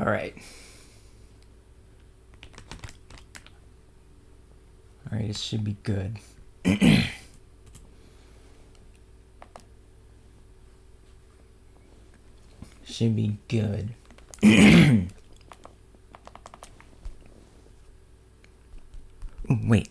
Alright. Alright, it should be good. Should be good. Wait.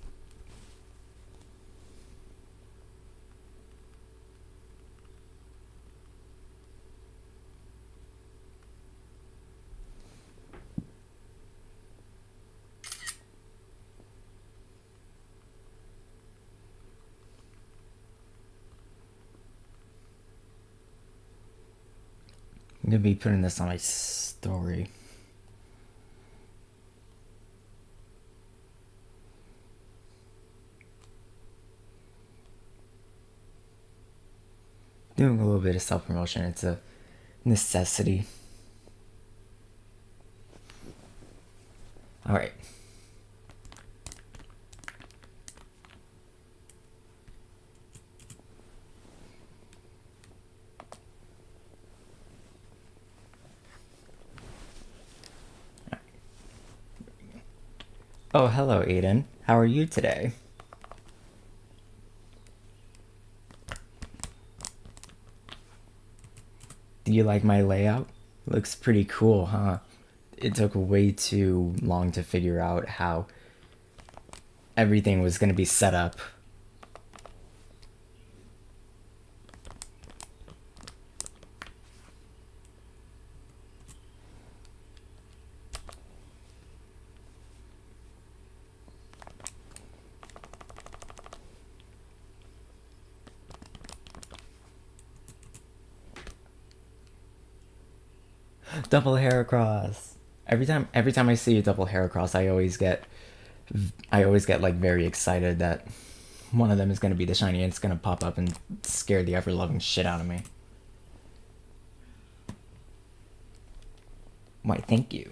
I'm gonna be putting this on my story. Doing a little bit of self-promotion. It's a necessity. Alright. Oh, hello, Aiden. How are you today? Do you like my layout? Looks pretty cool, huh? It took way too long to figure out how everything was going to be set up. Double Heracross. Every time I see a double Heracross, I always get like very excited that one of them is gonna be the shiny and it's gonna pop up and scare the ever loving shit out of me. Why, thank you.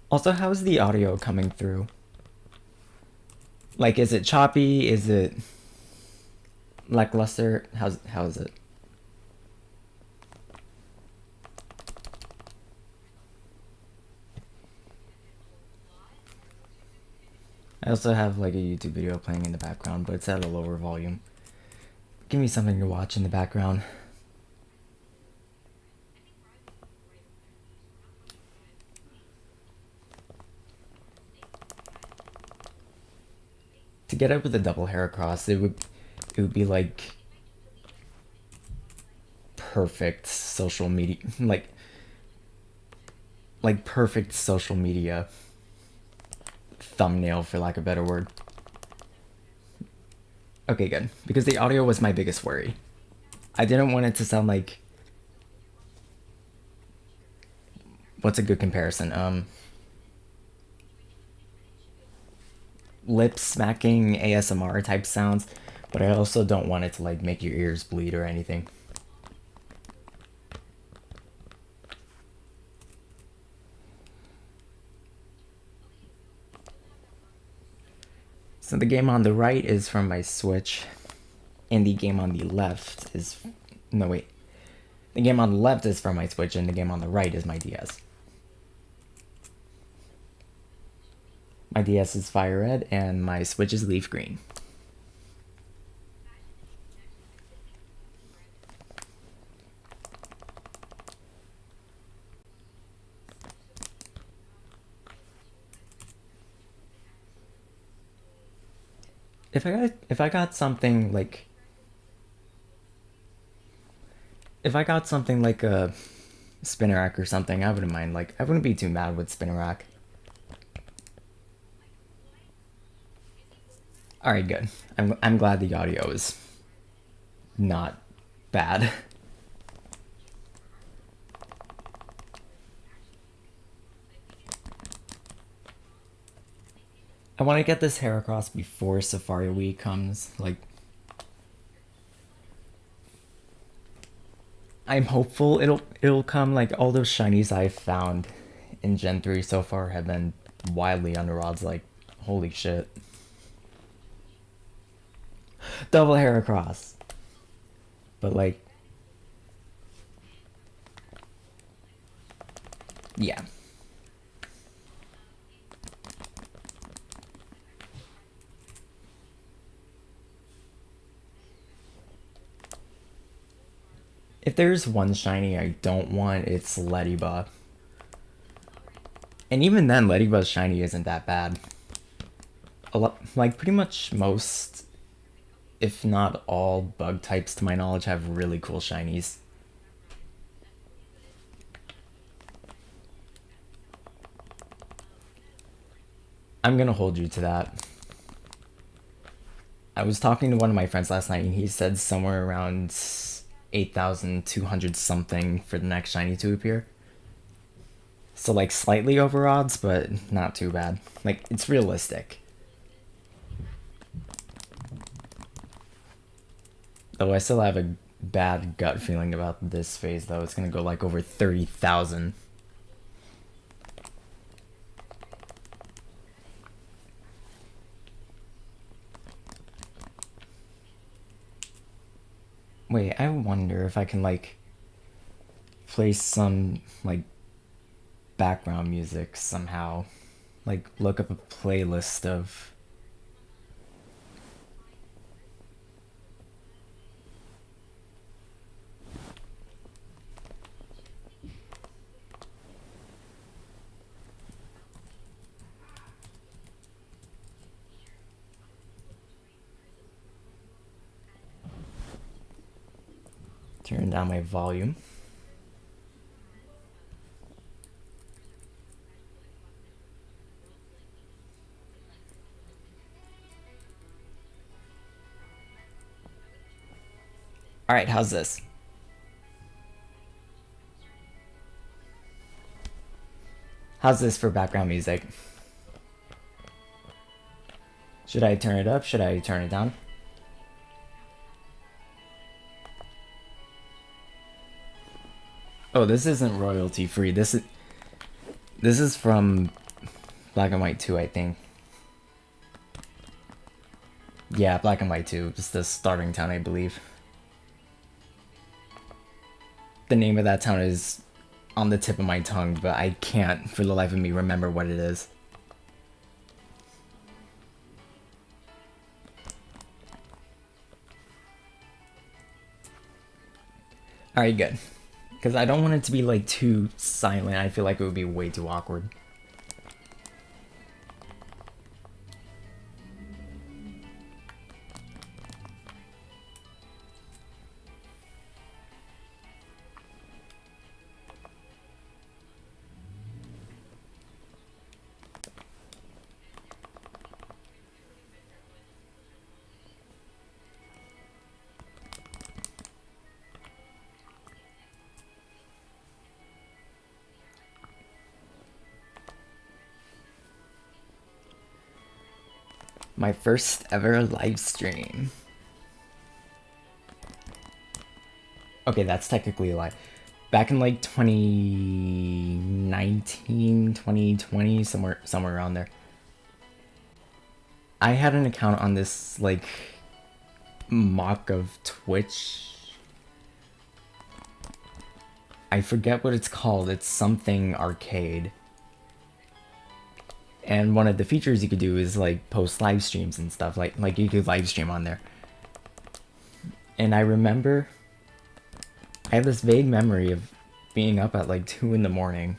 Also, how's the audio coming through? Like, is it choppy? Is it lackluster? How's it? I also have like a YouTube video playing in the background, but it's at a lower volume. Give me something to watch in the background. To get up with a double Heracross, it would be like perfect social media, like perfect social media thumbnail, for lack of a better word. Okay, good, because the audio was my biggest worry. I didn't want it to sound like, what's a good comparison? Lip smacking ASMR type sounds, but I also don't want it to like make your ears bleed or anything. So the game on the right is from my Switch, and the game on the left is... No, wait. The game on the left is from my Switch, and the game on the right is my DS. My DS is Fire Red, and my Switch is Leaf Green. If I got something like... If I got something like a Spinnerack or something, I wouldn't mind. Like, I wouldn't be too mad with Spinnerack. Alright, good. I'm glad the audio is not bad. I want to get this Heracross before Safari Week comes. Like, I'm hopeful it'll come. Like, all those shinies I've found in Gen 3 so far have been wildly under odds. Like, holy shit. Double Heracross. But like, yeah. If there's one shiny I don't want, it's Ladybug. And even then, Ladybug's shiny isn't that bad. A lot, like pretty much most, if not all, bug types to my knowledge have really cool shinies. I'm gonna hold you to that. I was talking to one of my friends last night and he said somewhere around 8,200 something for the next shiny to appear. So like slightly over odds, but not too bad. Like it's realistic. Though I still have a bad gut feeling about this phase though. It's gonna go like over 30,000. Wait, I wonder if I can like play some like background music somehow. Like look up a playlist of turn down my volume. Alright, how's this? How's this for background music? Should I turn it up? Should I turn it down? Oh, this isn't royalty free. This is from Black and White 2, I think. Yeah, Black and White 2. Just the starting town, I believe. The name of that town is on the tip of my tongue, but I can't for the life of me remember what it is. Alright, good. Because I don't want it to be like too silent. I feel like it would be way too awkward. My first ever live stream. Okay, that's technically a lie. Back in like 2019, 2020, somewhere around there. I had an account on this like mock of Twitch. I forget what it's called. It's something arcade. And one of the features you could do is like post live streams and stuff. Like you could live stream on there. And I remember I have this vague memory of being up at like 2 in the morning.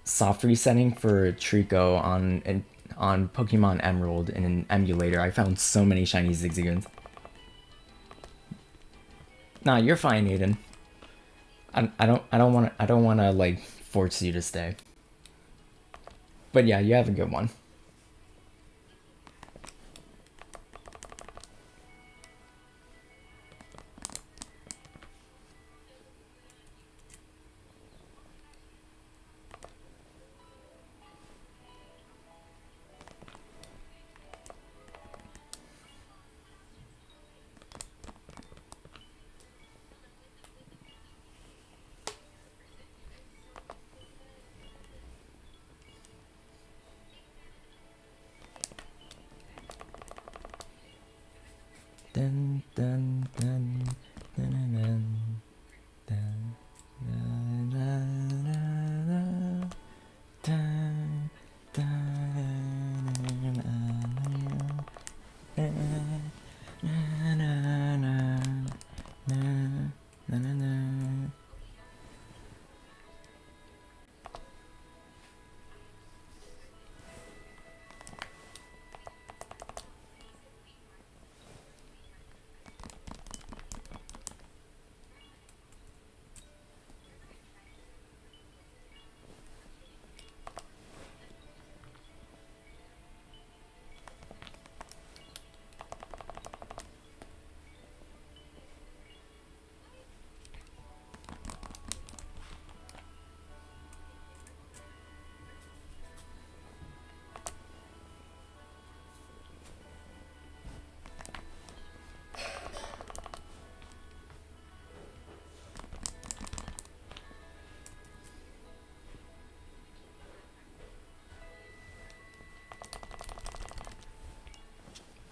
Soft resetting for Trico on Pokemon Emerald in an emulator. I found so many shiny Zigzagoons. Nah, you're fine, Aiden. I don't want to like force you to stay. But yeah, you have a good one.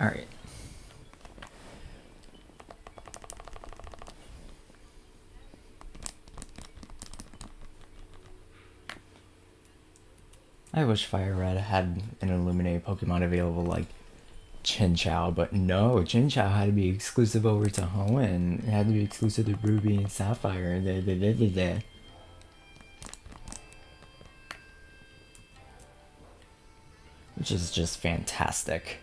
Alright. I wish Fire Red had an Illuminate Pokemon available like Chinchou, but no, Chinchou had to be exclusive over to Hoenn. It had to be exclusive to Ruby and Sapphire. Which is just fantastic.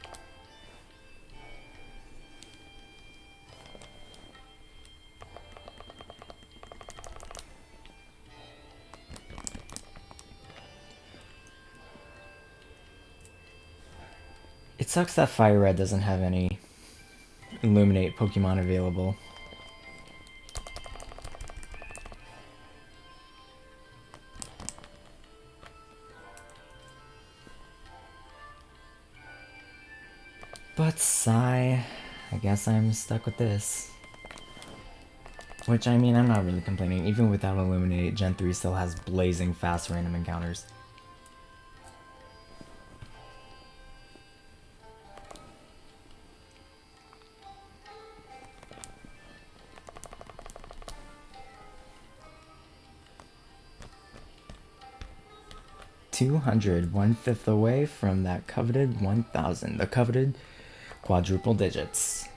It sucks that Fire Red doesn't have any Illuminate Pokemon available. But sigh, I guess I'm stuck with this. Which, I mean, I'm not really complaining. Even without Illuminate, Gen 3 still has blazing fast random encounters. $200, 1/5 away from that coveted 1,000, the coveted quadruple digits.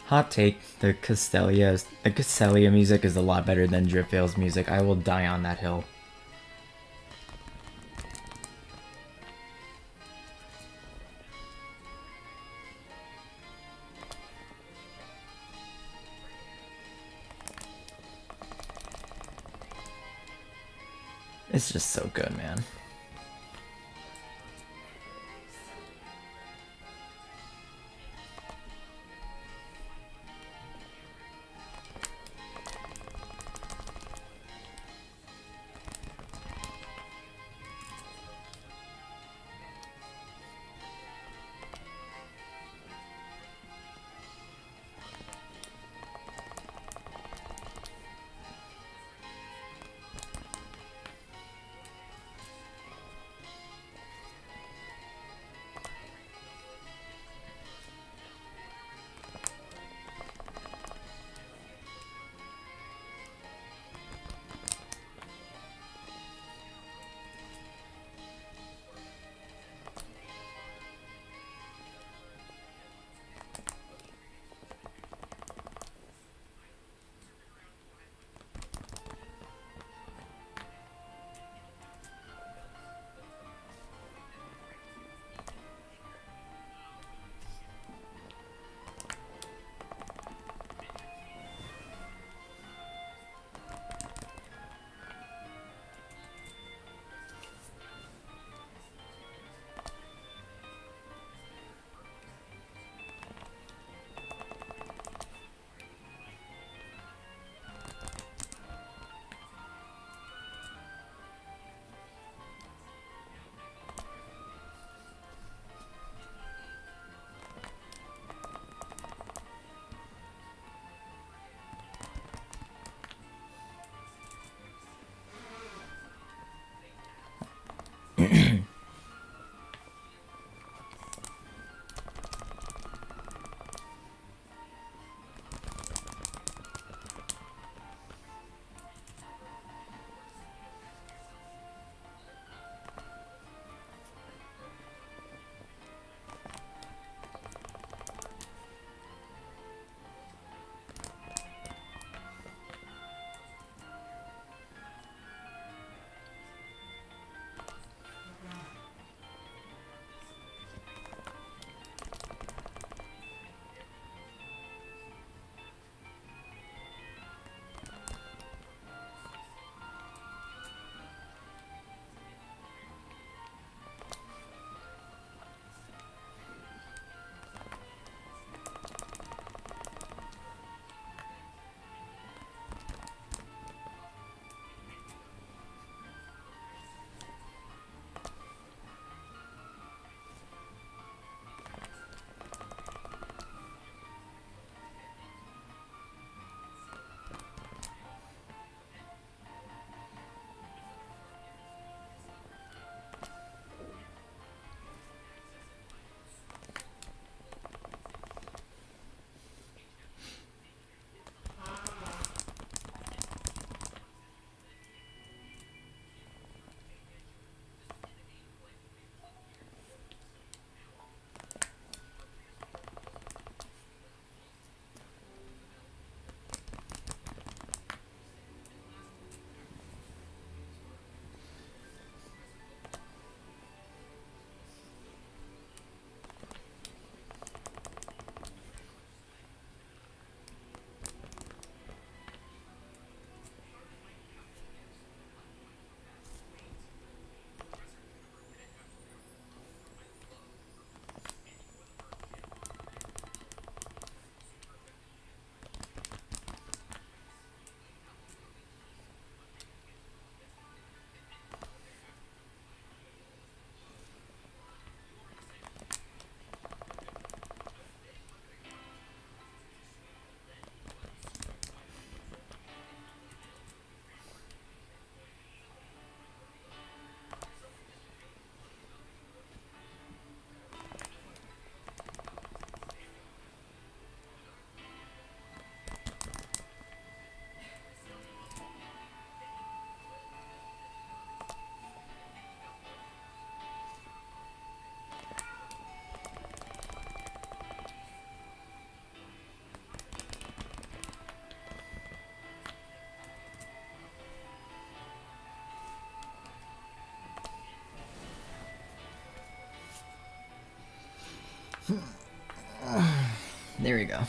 Hot take: the Castelia music is a lot better than Driftveil's music. I will die on that hill. It's just so good, man. There we go.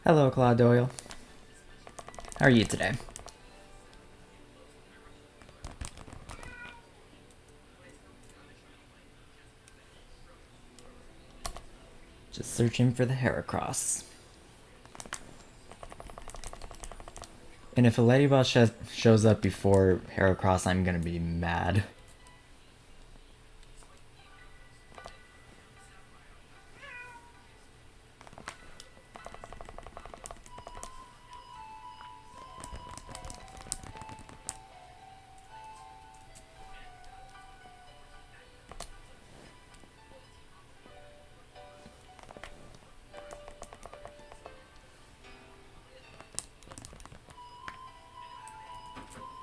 Hello, Claude Doyle. How are you today? Just searching for the Heracross. And if a Lady Boss shows up before Heracross, I'm gonna be mad.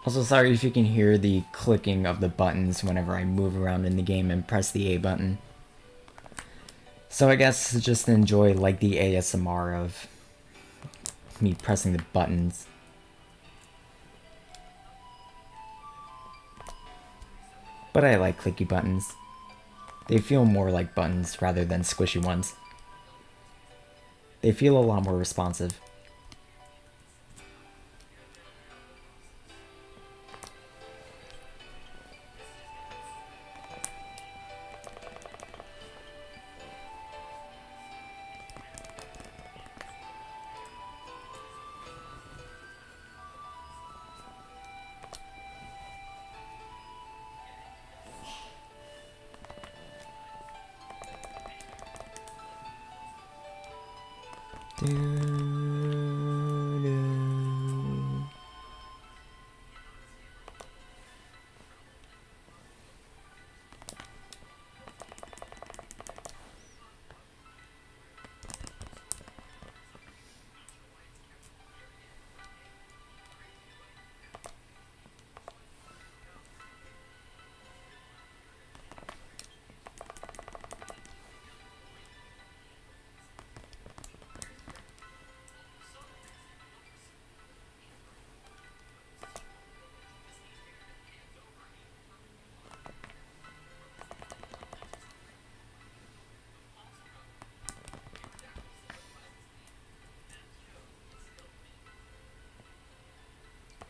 Also, sorry if you can hear the clicking of the buttons whenever I move around in the game and press the A button. So I guess just enjoy like the ASMR of me pressing the buttons. But I like clicky buttons. They feel more like buttons rather than squishy ones. They feel a lot more responsive.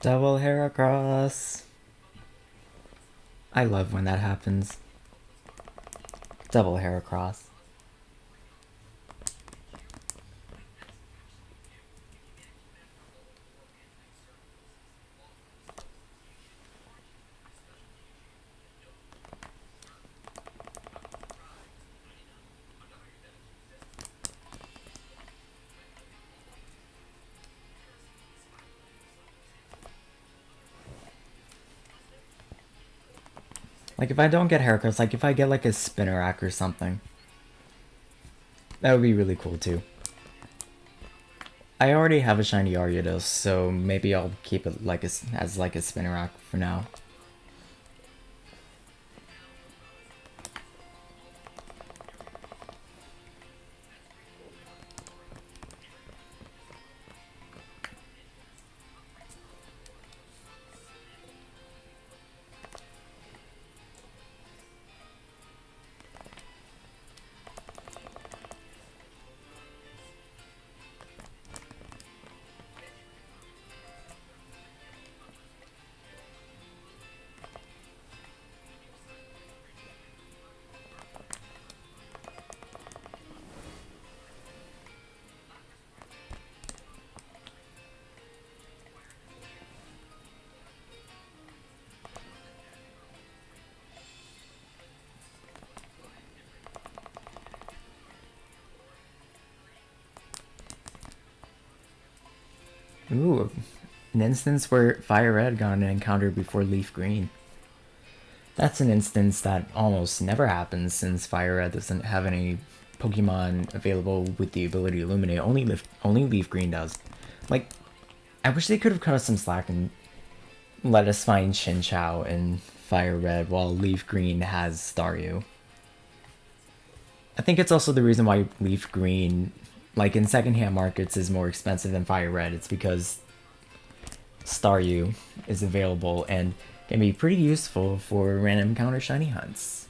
Double Heracross. I love when that happens. Double Heracross. Like, if I don't get Heracross, like, if I get, like, a Spinnerack or something. That would be really cool, too. I already have a shiny Ariados, so maybe I'll keep it, like, as like, a Spinnerack for now. Ooh, an instance where Fire Red got an encounter before Leaf Green. That's an instance that almost never happens since Fire Red doesn't have any Pokemon available with the ability to Illuminate. Only Leaf Green does. Like, I wish they could have cut us some slack and let us find Chinchou in Fire Red while Leaf Green has Staryu. I think it's also the reason why Leaf Green, like in secondhand markets, is more expensive than Fire Red. It's because Staryu is available and can be pretty useful for random counter shiny hunts.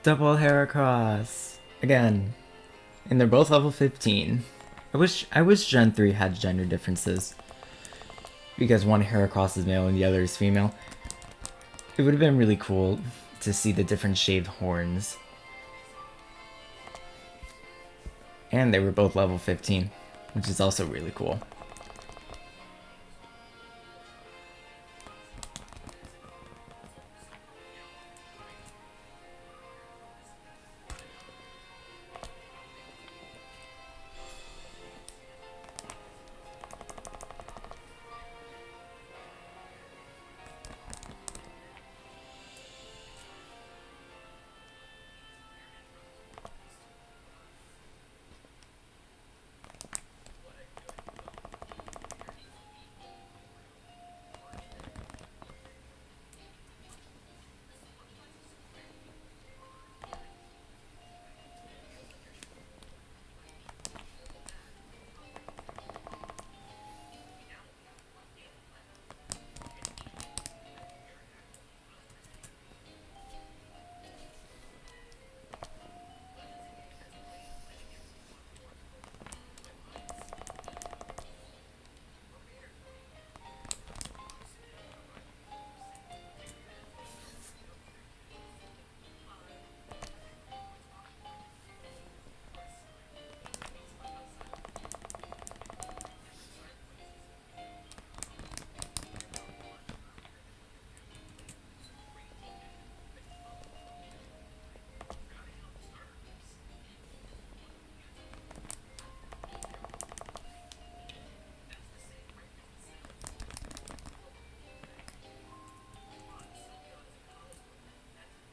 Double Heracross again, and they're both level 15. I wish Gen 3 had gender differences because one Heracross is male and the other is female. It would have been really cool to see the different shaved horns. And they were both level 15, which is also really cool.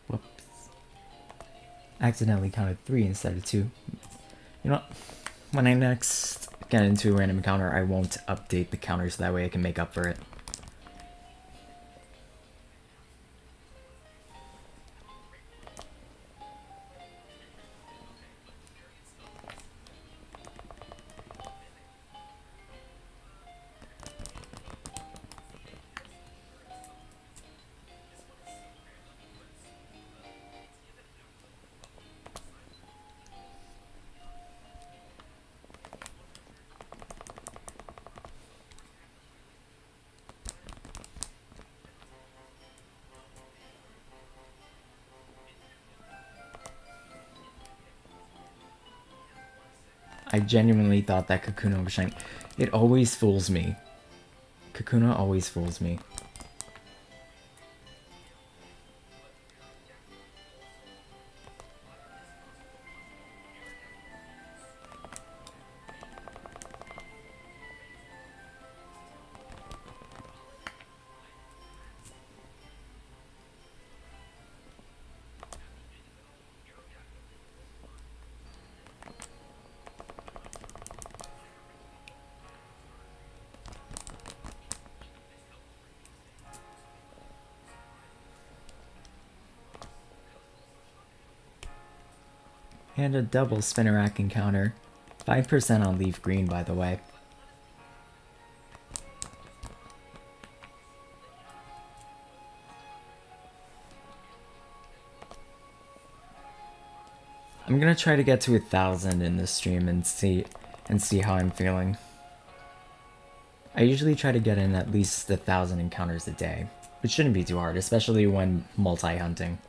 Whoops. Accidentally counted 3 instead of 2. You know, when I next get into a random encounter, I won't update the counter so that way I can make up for it. I genuinely thought that Kakuna was shiny. It always fools me. Kakuna always fools me. And a double Spinnerack encounter. 5% on Leaf Green, by the way. I'm gonna try to get to 1,000 in this stream and see how I'm feeling. I usually try to get in at least 1,000 encounters a day, which shouldn't be too hard, especially when multi-hunting.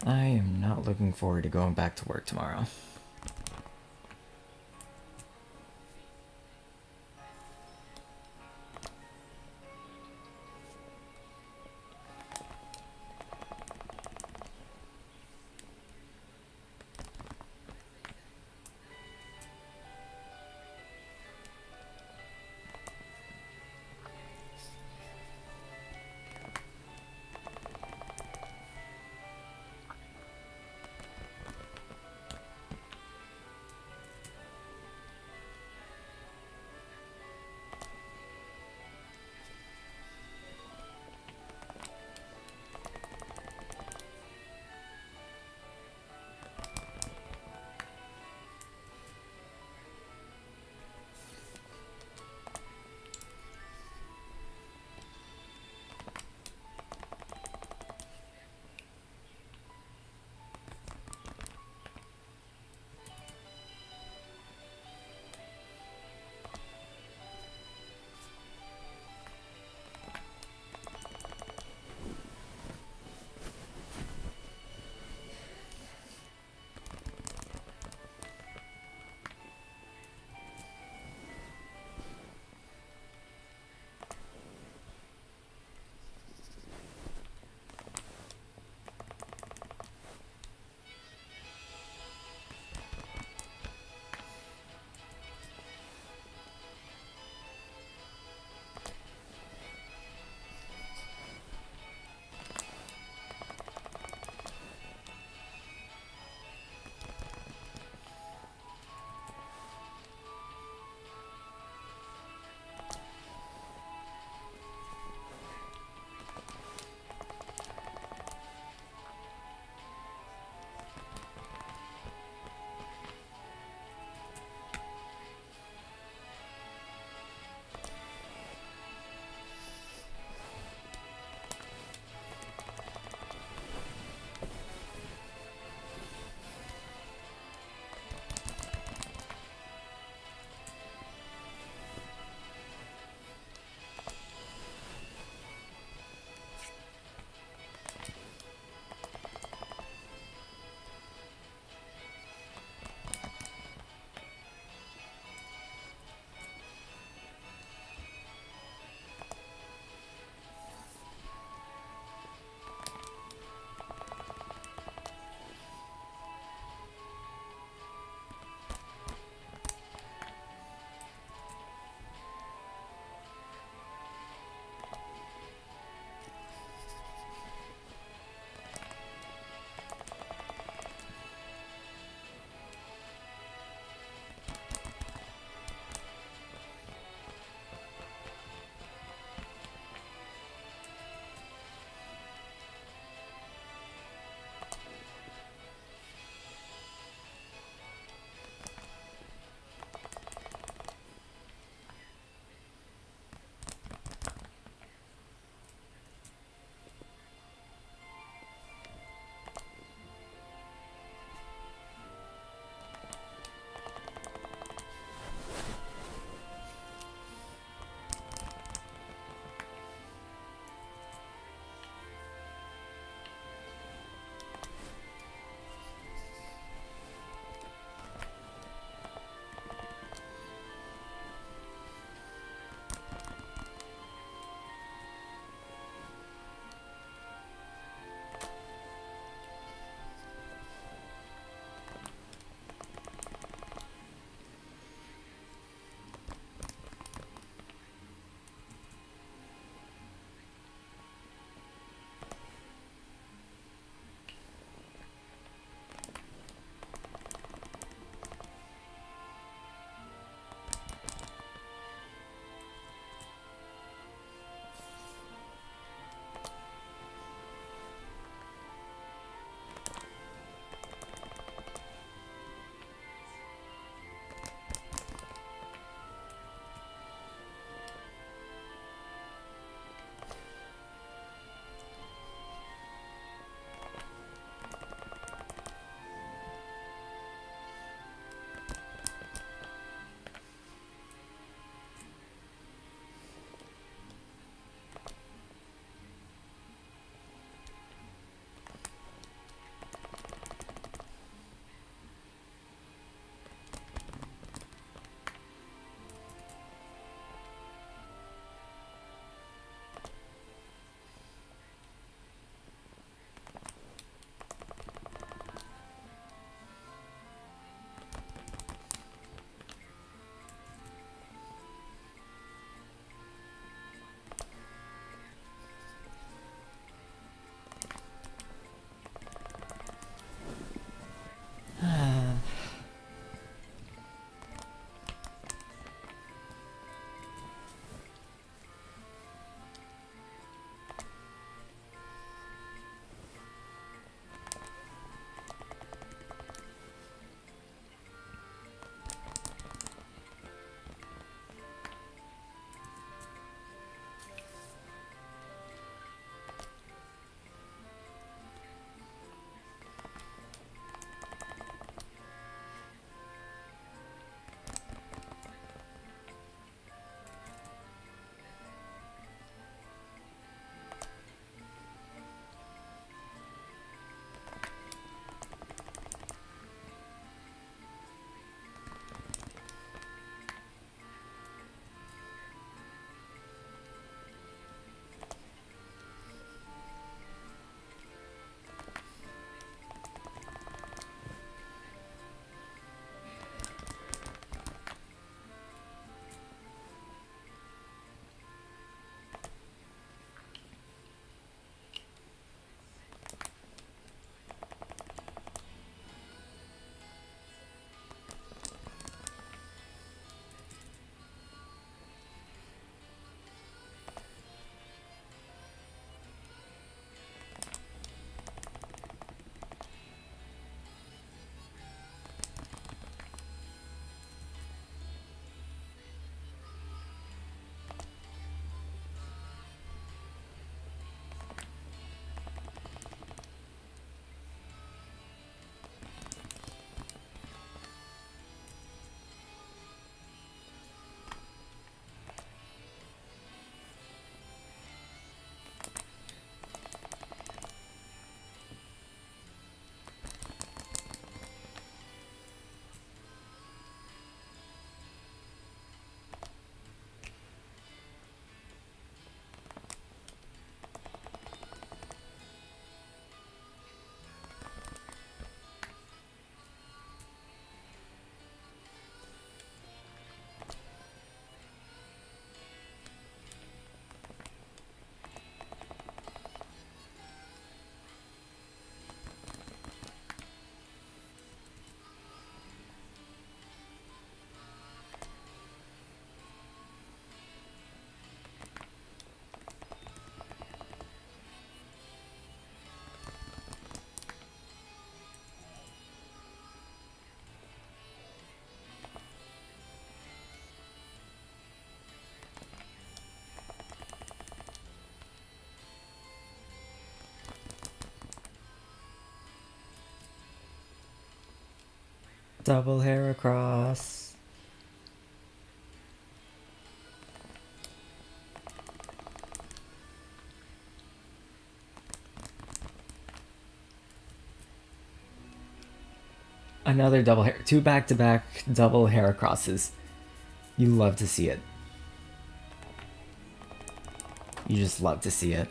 I am not looking forward to going back to work tomorrow. Double Heracross. Another double hair. Two back-to-back double Heracrosses. You love to see it. You just love to see it.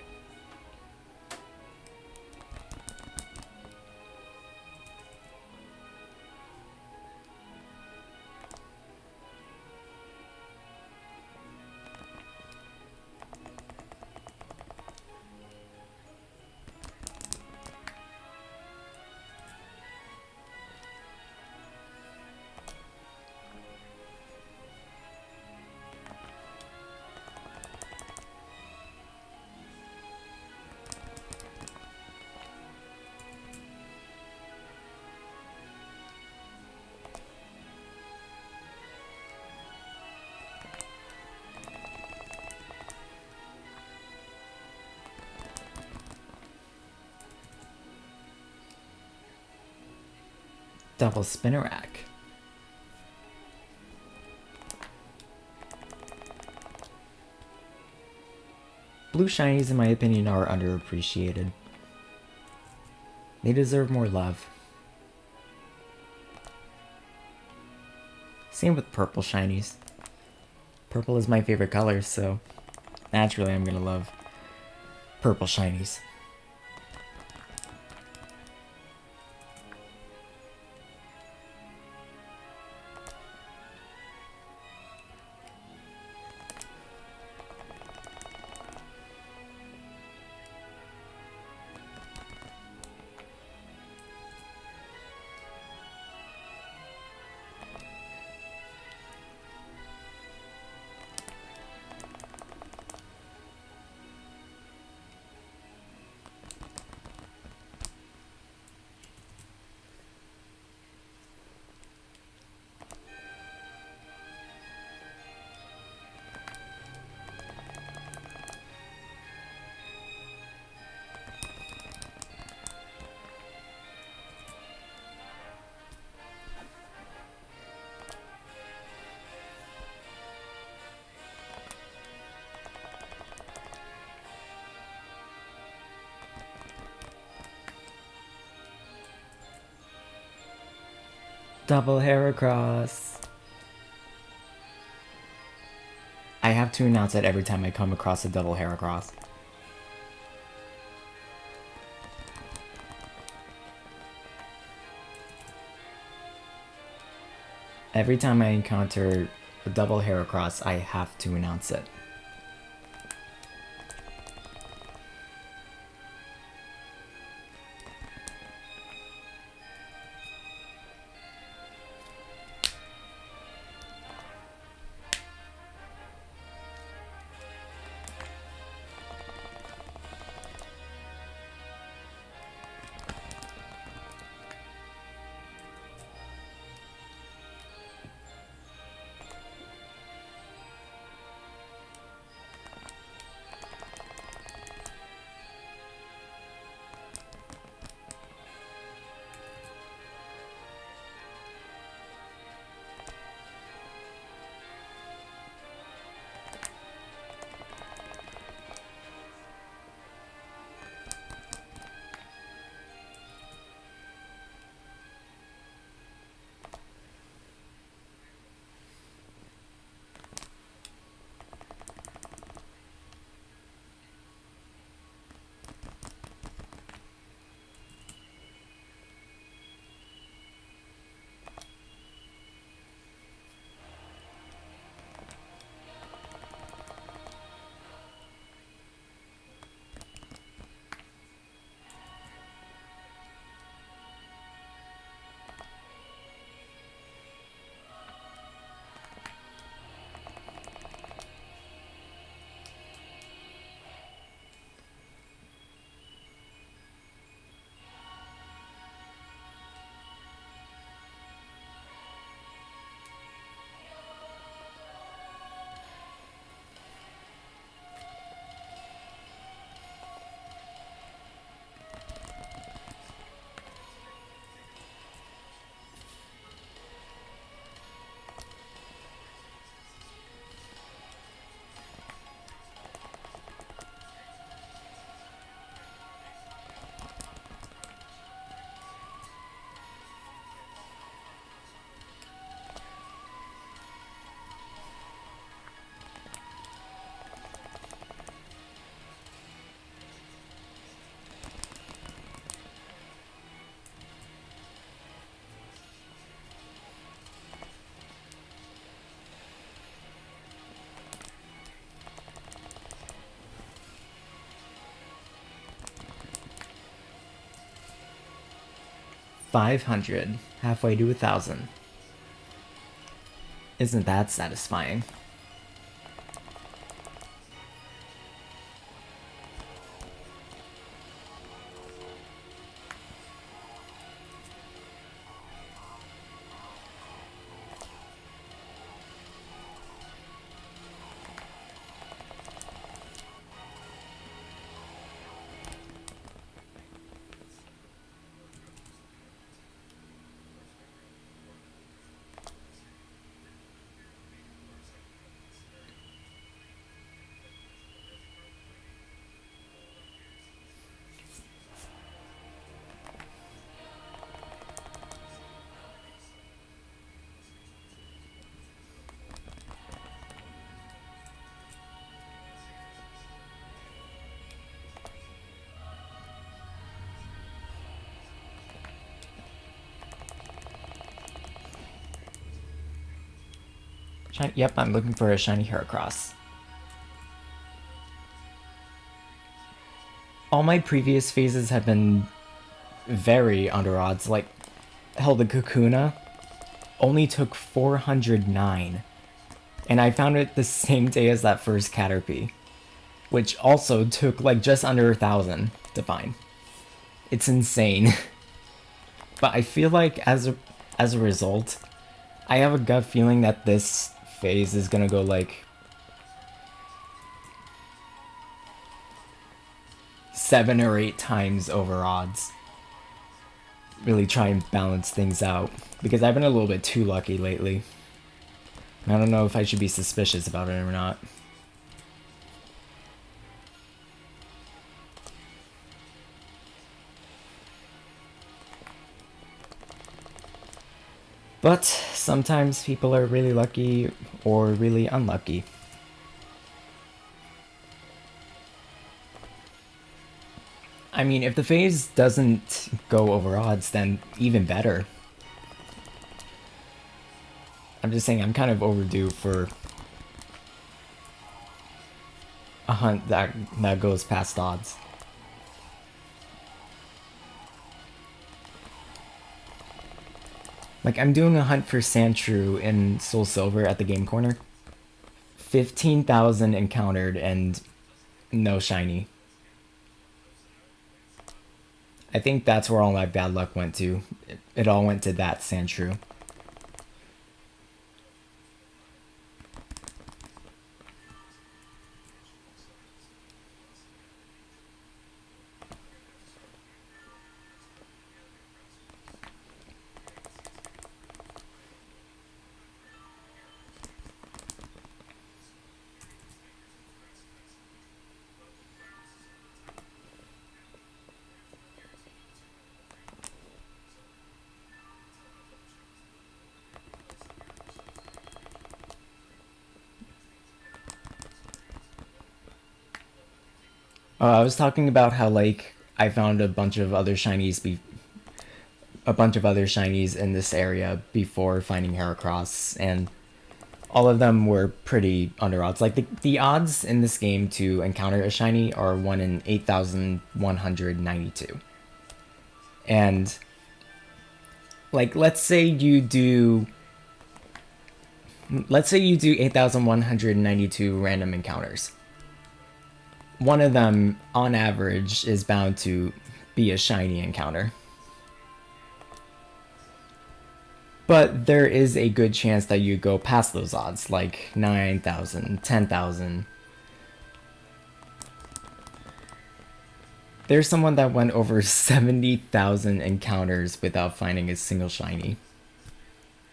Double Spinnerack. Blue shinies, in my opinion, are underappreciated. They deserve more love. Same with purple shinies. Purple is my favorite color, so naturally I'm gonna love purple shinies. Double Heracross. I have to announce it every time I come across a double Heracross. Every time I encounter a double Heracross, I have to announce it. 500, halfway to 1,000. Isn't that satisfying? Yep, I'm looking for a shiny Heracross. All my previous phases have been very under odds. Like, hell, the Kakuna only took 409. And I found it the same day as that first Caterpie, which also took like just under 1,000 to find. It's insane. But I feel like as a result, I have a gut feeling that this phase is gonna go like 7 or 8 times over odds. Really try and balance things out, because I've been a little bit too lucky lately. I don't know if I should be suspicious about it or not. But sometimes people are really lucky or really unlucky. I mean, if the phase doesn't go over odds, then even better. I'm just saying I'm kind of overdue for a hunt that goes past odds. Like, I'm doing a hunt for Sandshrew in Soul Silver at the game corner. 15,000 encountered and no shiny. I think that's where all my bad luck went to. It all went to that Sandshrew. I was talking about how, like, I found a bunch of other shinies in this area before finding Heracross, and all of them were pretty under odds. Like, the odds in this game to encounter a shiny are 1 in 8,192. And, like, let's say you do 8,192 random encounters. One of them, on average, is bound to be a shiny encounter. But there is a good chance that you go past those odds, like 9,000, 10,000. There's someone that went over 70,000 encounters without finding a single shiny.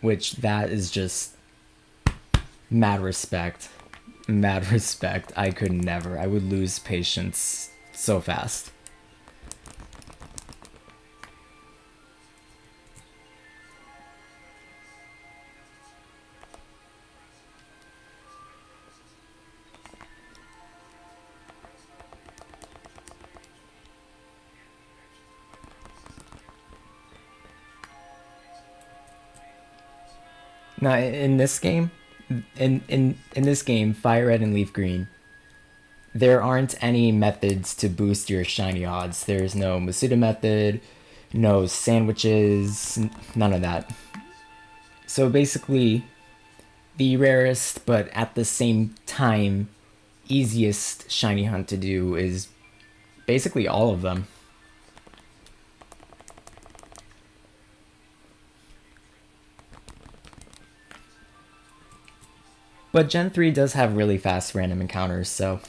Which, that is just mad respect. Mad respect. I could never. I would lose patience so fast. Now, in this game, in this game, Fire Red and Leaf Green, there aren't any methods to boost your shiny odds. There's no Masuda method, no sandwiches, none of that. So basically, the rarest, but at the same time, easiest shiny hunt to do is basically all of them. But Gen 3 does have really fast random encounters, so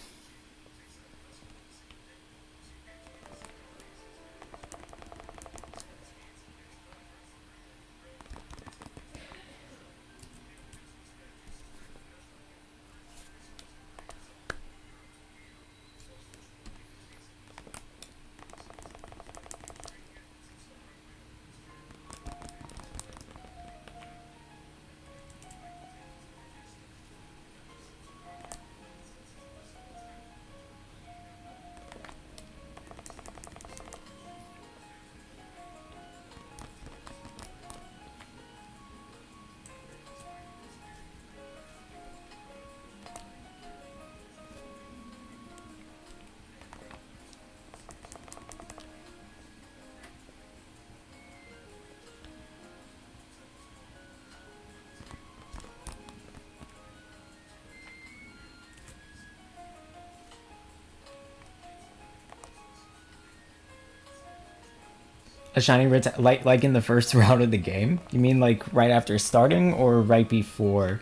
a shiny like in the first round of the game. You mean like right after starting, or right before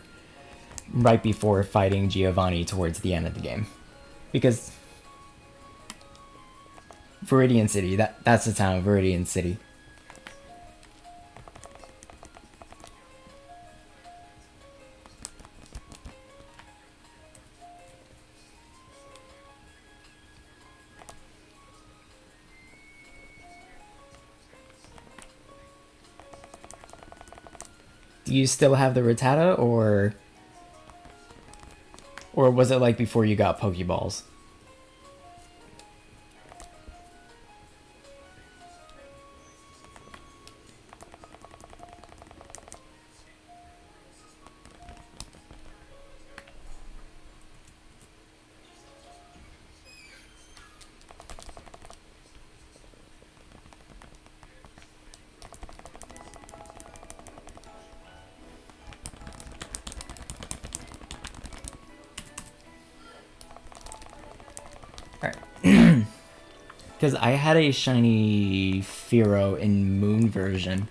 fighting Giovanni towards the end of the game? Because Viridian City, that's the town, Viridian City. Do you still have the Rattata, or was it like before you got Pokeballs? Because I had a shiny Fearow in Moon version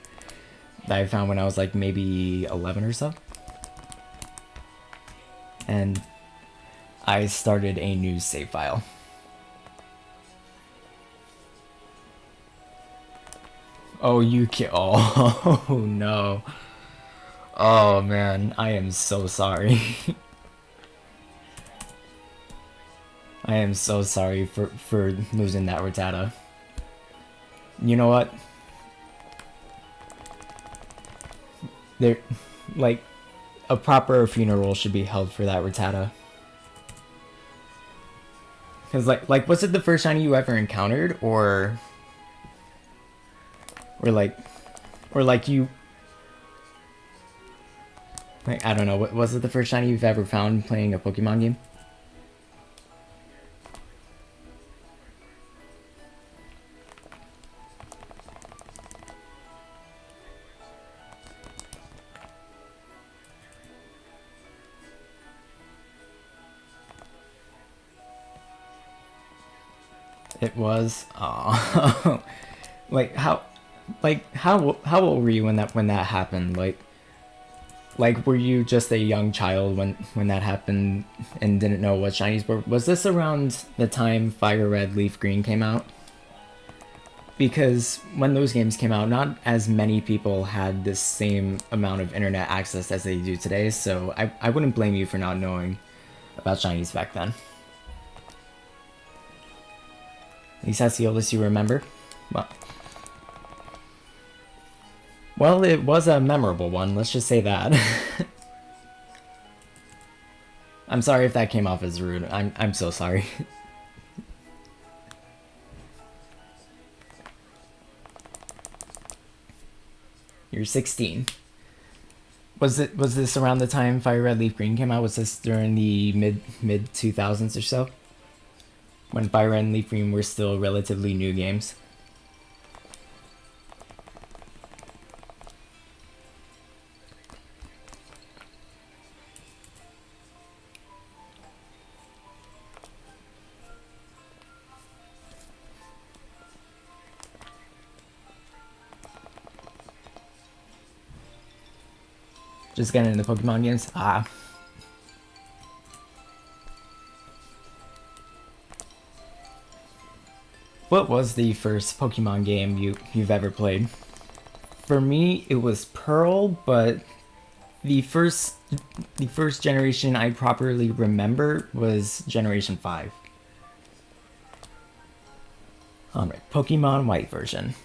that I found when I was like maybe 11 or so. And I started a new save file. Oh, you can. Oh, no. Oh, man. I am so sorry. I am so sorry for losing that Rattata. You know what? There, like, a proper funeral should be held for that Rattata. Cause like, was it the first shiny you ever encountered, or like you, like, I don't know, was it the first shiny you've ever found playing a Pokemon game? It was. Oh, how old were you when that happened? Like were you just a young child when that happened and didn't know what shinies were? Was this around the time Fire Red, Leaf Green came out? Because when those games came out, not as many people had the same amount of internet access as they do today, so I wouldn't blame you for not knowing about shinies back then. At least that's the oldest you remember. Well, it was a memorable one, let's just say that. I'm sorry if that came off as rude. I'm so sorry. You're 16. Was this around the time Fire Red Leaf Green came out? Was this during the mid 2000s or so? When Fire Red and Leaf Green were still relatively new games? Just getting into Pokemon games? Ah. What was the first Pokemon game you've ever played? For me, it was Pearl, but the first generation I properly remember was Generation 5. Alright, Pokemon White version.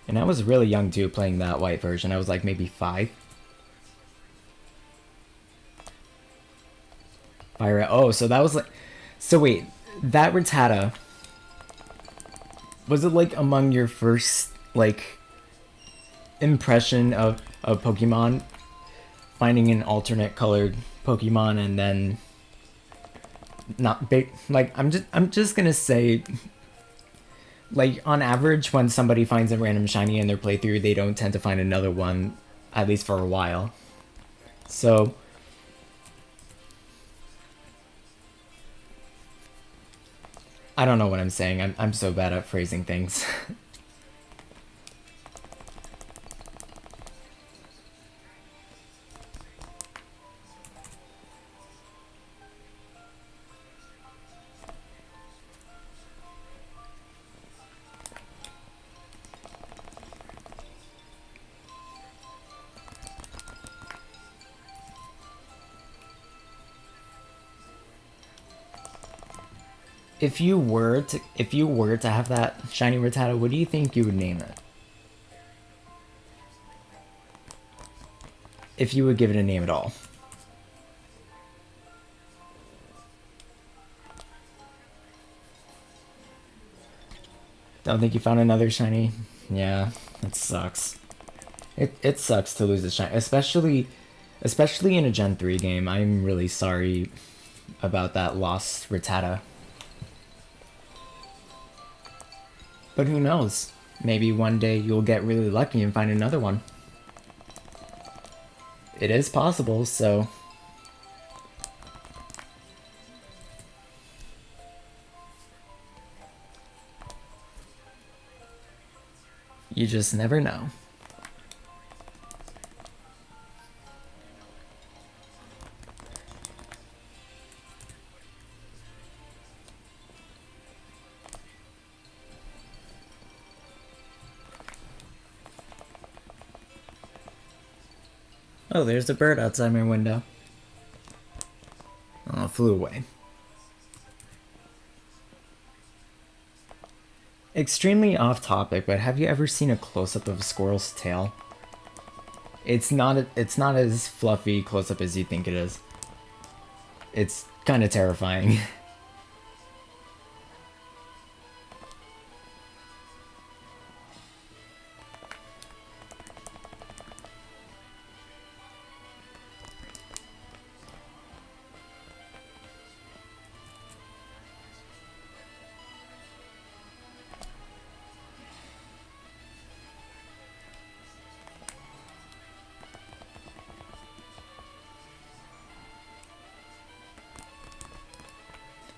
And I was really young too playing that White version. I was like maybe 5. Fire. Oh, so that was like. So wait, that Rattata. Was it like among your first like impression of Pokemon? Finding an alternate colored Pokemon and then not big like I'm just gonna say like on average when somebody finds a random shiny in their playthrough they don't tend to find another one at least for a while. So I don't know what I'm saying. I'm so bad at phrasing things. If you were to have that shiny Rattata, what do you think you would name it? If you would give it a name at all. Don't think you found another shiny? Yeah, it sucks. It sucks to lose a shiny, especially in a Gen 3 game. I'm really sorry about that lost Rattata. But who knows? Maybe one day you'll get really lucky and find another one. It is possible, so... You just never know. Oh, there's a bird outside my window. Oh, it flew away. Extremely off topic, but have you ever seen a close-up of a squirrel's tail? It's not as fluffy close-up as you think it is. It's kind of terrifying.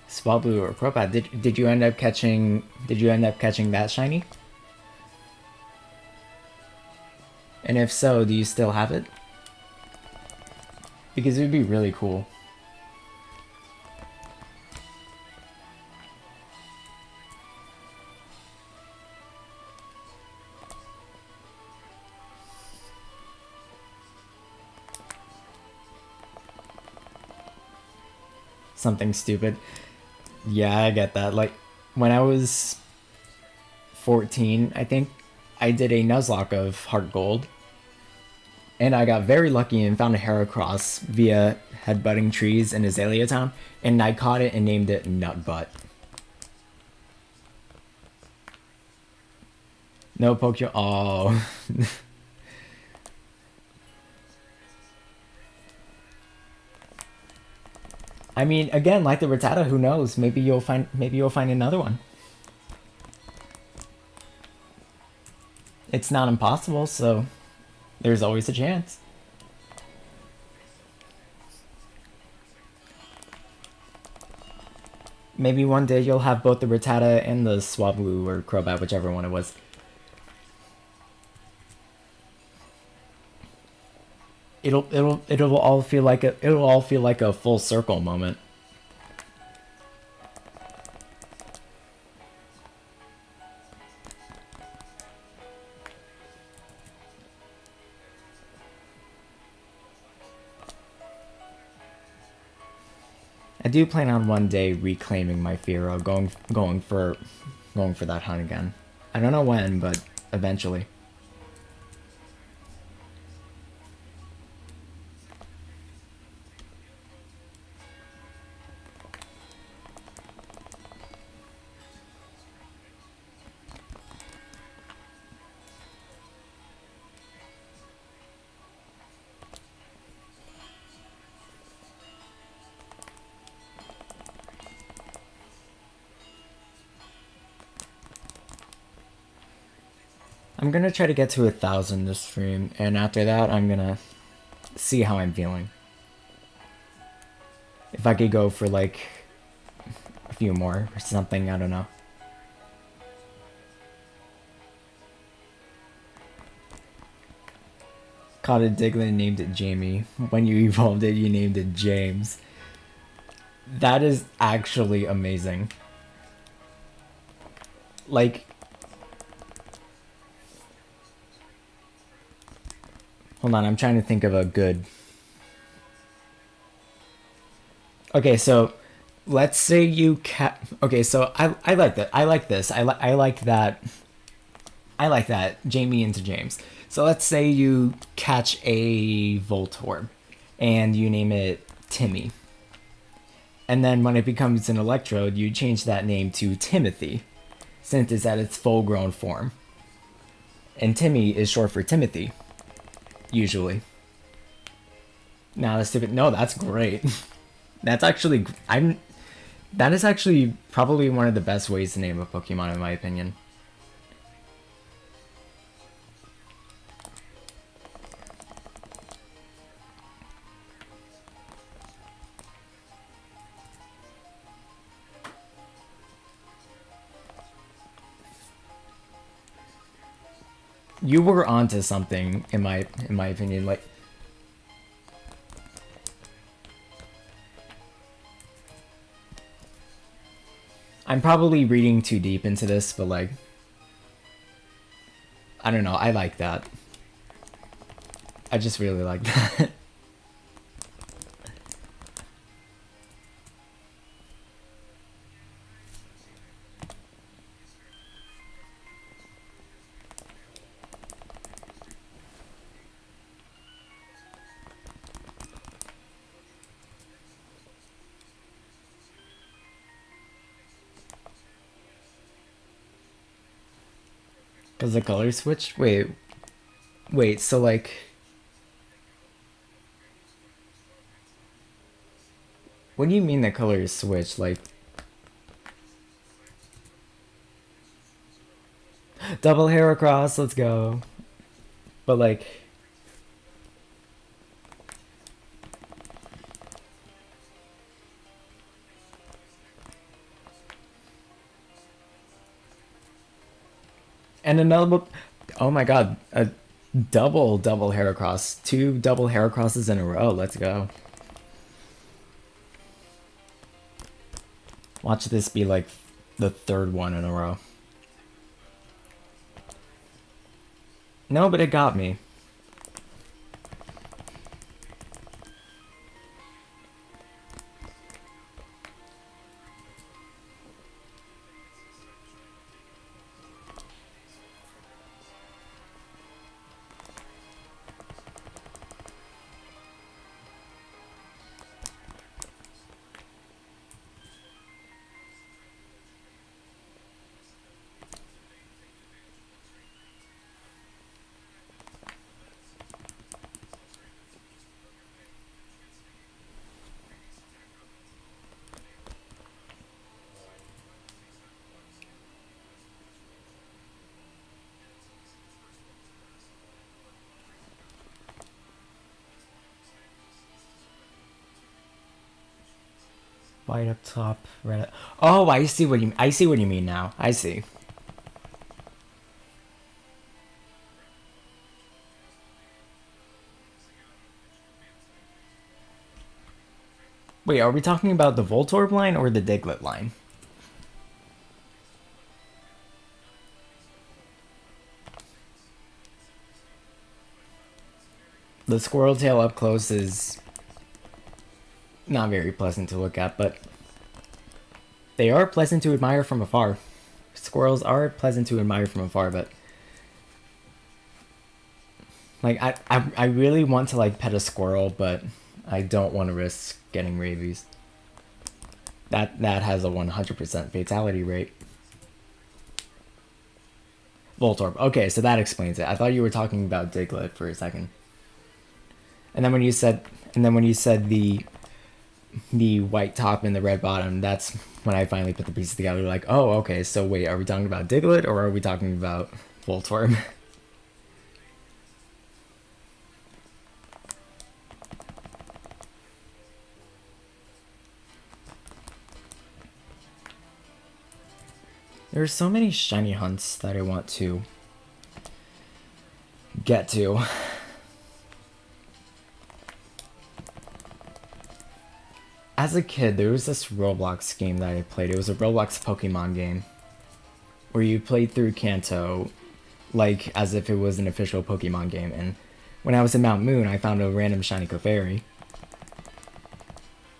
Swablu or Crobat, did you end up catching that shiny? And if so, do you still have it? Because it would be really cool. Something stupid. Yeah, I get that. Like, when I was 14, I think, I did a Nuzlocke of Heart Gold. And I got very lucky and found a Heracross via headbutting trees in Azalea Town. And I caught it and named it Nutbutt. No Pokemon. Oh. I mean, again, like the Rattata, who knows? Maybe you'll find another one. It's not impossible, so there's always a chance. Maybe one day you'll have both the Rattata and the Swablu or Crobat, whichever one it was. It'll all feel like a full circle moment. I do plan on one day reclaiming my Firo, going for that hunt again. I don't know when, but eventually. I'm gonna try to get to 1,000 this stream, and after that, I'm gonna see how I'm feeling. If I could go for like a few more or something, I don't know. Caught a Diglett and named it Jamie. When you evolved it, you named it James. That is actually amazing. Like, hold on, I'm trying to think of a good... Okay, so let's say you okay, so I like that. I like this. I like that. I like that. Jamie into James. So let's say you catch a Voltorb and you name it Timmy. And then when it becomes an Electrode, you change that name to Timothy, since it's at its full-grown form. And Timmy is short for Timothy, usually. Now that's stupid. No, that's great. That's actually that is actually probably one of the best ways to name a Pokemon, in my opinion. You were onto something, in my opinion. Like, I'm probably reading too deep into this, but like, I don't know. I like that. I just really like that. Because the color switched? Wait, so like... What do you mean the color is switched? Like... Double Heracross, let's go. But like... And another... Oh my god, a double Heracross. 2 double Heracrosses in a row, let's go. Watch this be like the 3rd one in a row. No, but it got me. White up top, red. Oh, I see what you mean now. I see. Wait, are we talking about the Voltorb line or the Diglett line? The Squirrel tail up close is not very pleasant to look at, but they are pleasant to admire from afar. Squirrels are pleasant to admire from afar, but like I really want to like pet a squirrel, but I don't want to risk getting rabies. That has a 100% fatality rate. Voltorb. Okay, so that explains it. I thought you were talking about Diglett for a second. And then when you said the white top and the red bottom, that's when I finally put the pieces together. Like, oh, okay, so wait, are we talking about Diglett or are we talking about Voltorb? There are so many shiny hunts that I want to get to. As a kid, there was this Roblox game that I played. It was a Roblox Pokemon game where you played through Kanto like as if it was an official Pokemon game. And when I was in Mount Moon, I found a random shiny Clefairy.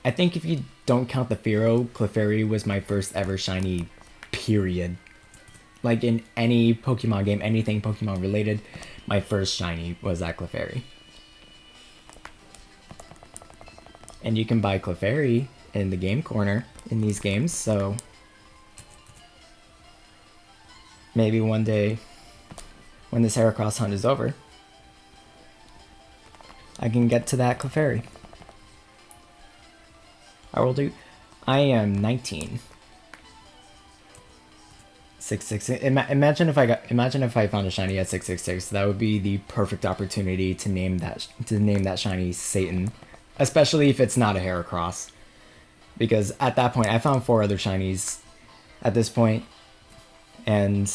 I think if you don't count the Fearow, Clefairy was my first ever shiny, period. Like in any Pokemon game, anything Pokemon related, my first shiny was that Clefairy. And you can buy Clefairy in the game corner in these games, so maybe one day when this Heracross hunt is over, I can get to that Clefairy. How old are you? I am 19. 666. Imagine if I found a shiny at 666. That would be the perfect opportunity to name that shiny Satan, especially if it's not a Heracross. Because at that point, I found 4 other shinies at this point, and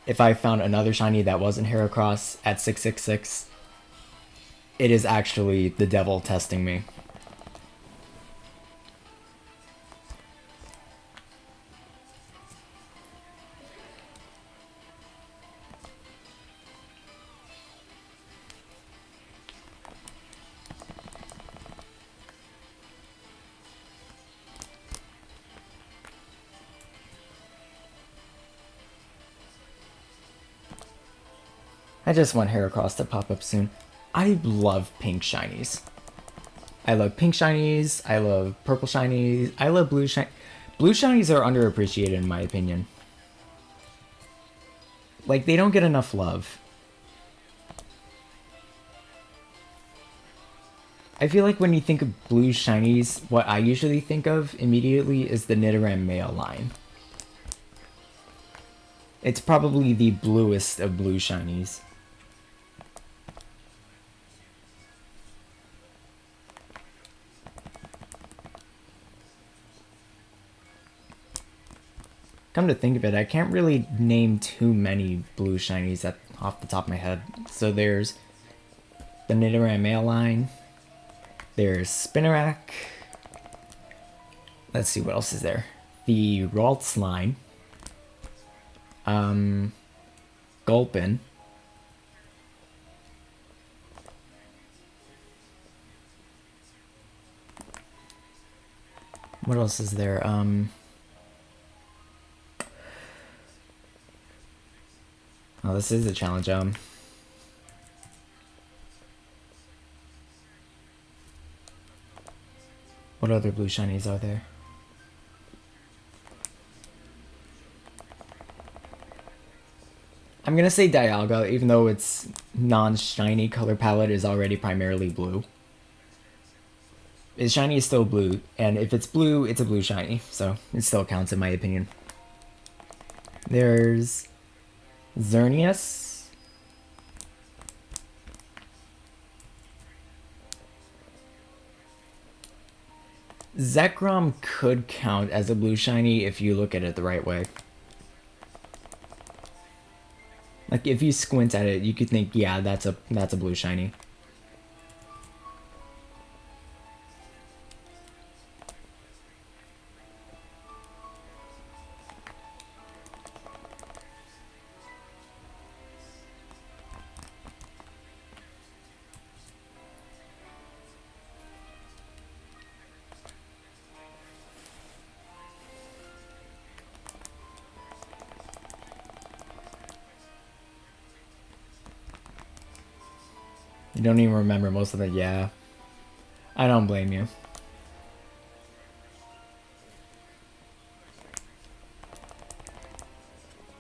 if I found another shiny that wasn't Heracross at 666, it is actually the devil testing me. I just want Heracross to pop up soon. I love pink shinies. I love pink shinies. I love purple shinies. I love blue shinies. Blue shinies are underappreciated in my opinion. Like, they don't get enough love. I feel like when you think of blue shinies, what I usually think of immediately is the Nidoran male line. It's probably the bluest of blue shinies. Come to think of it, I can't really name too many blue shinies off the top of my head. So there's the Nidoran male line. There's Spinarak. Let's see, what else is there? The Ralts line. Gulpin. What else is there? Oh, this is a challenge. What other blue shinies are there? I'm gonna say Dialga, even though its non-shiny color palette is already primarily blue. Its shiny is still blue, and if it's blue, it's a blue shiny, so it still counts in my opinion. There's Xerneas. Zekrom could count as a blue shiny if you look at it the right way. Like, if you squint at it, you could think, yeah, that's a blue shiny. You don't even remember most of it. Yeah, I don't blame you.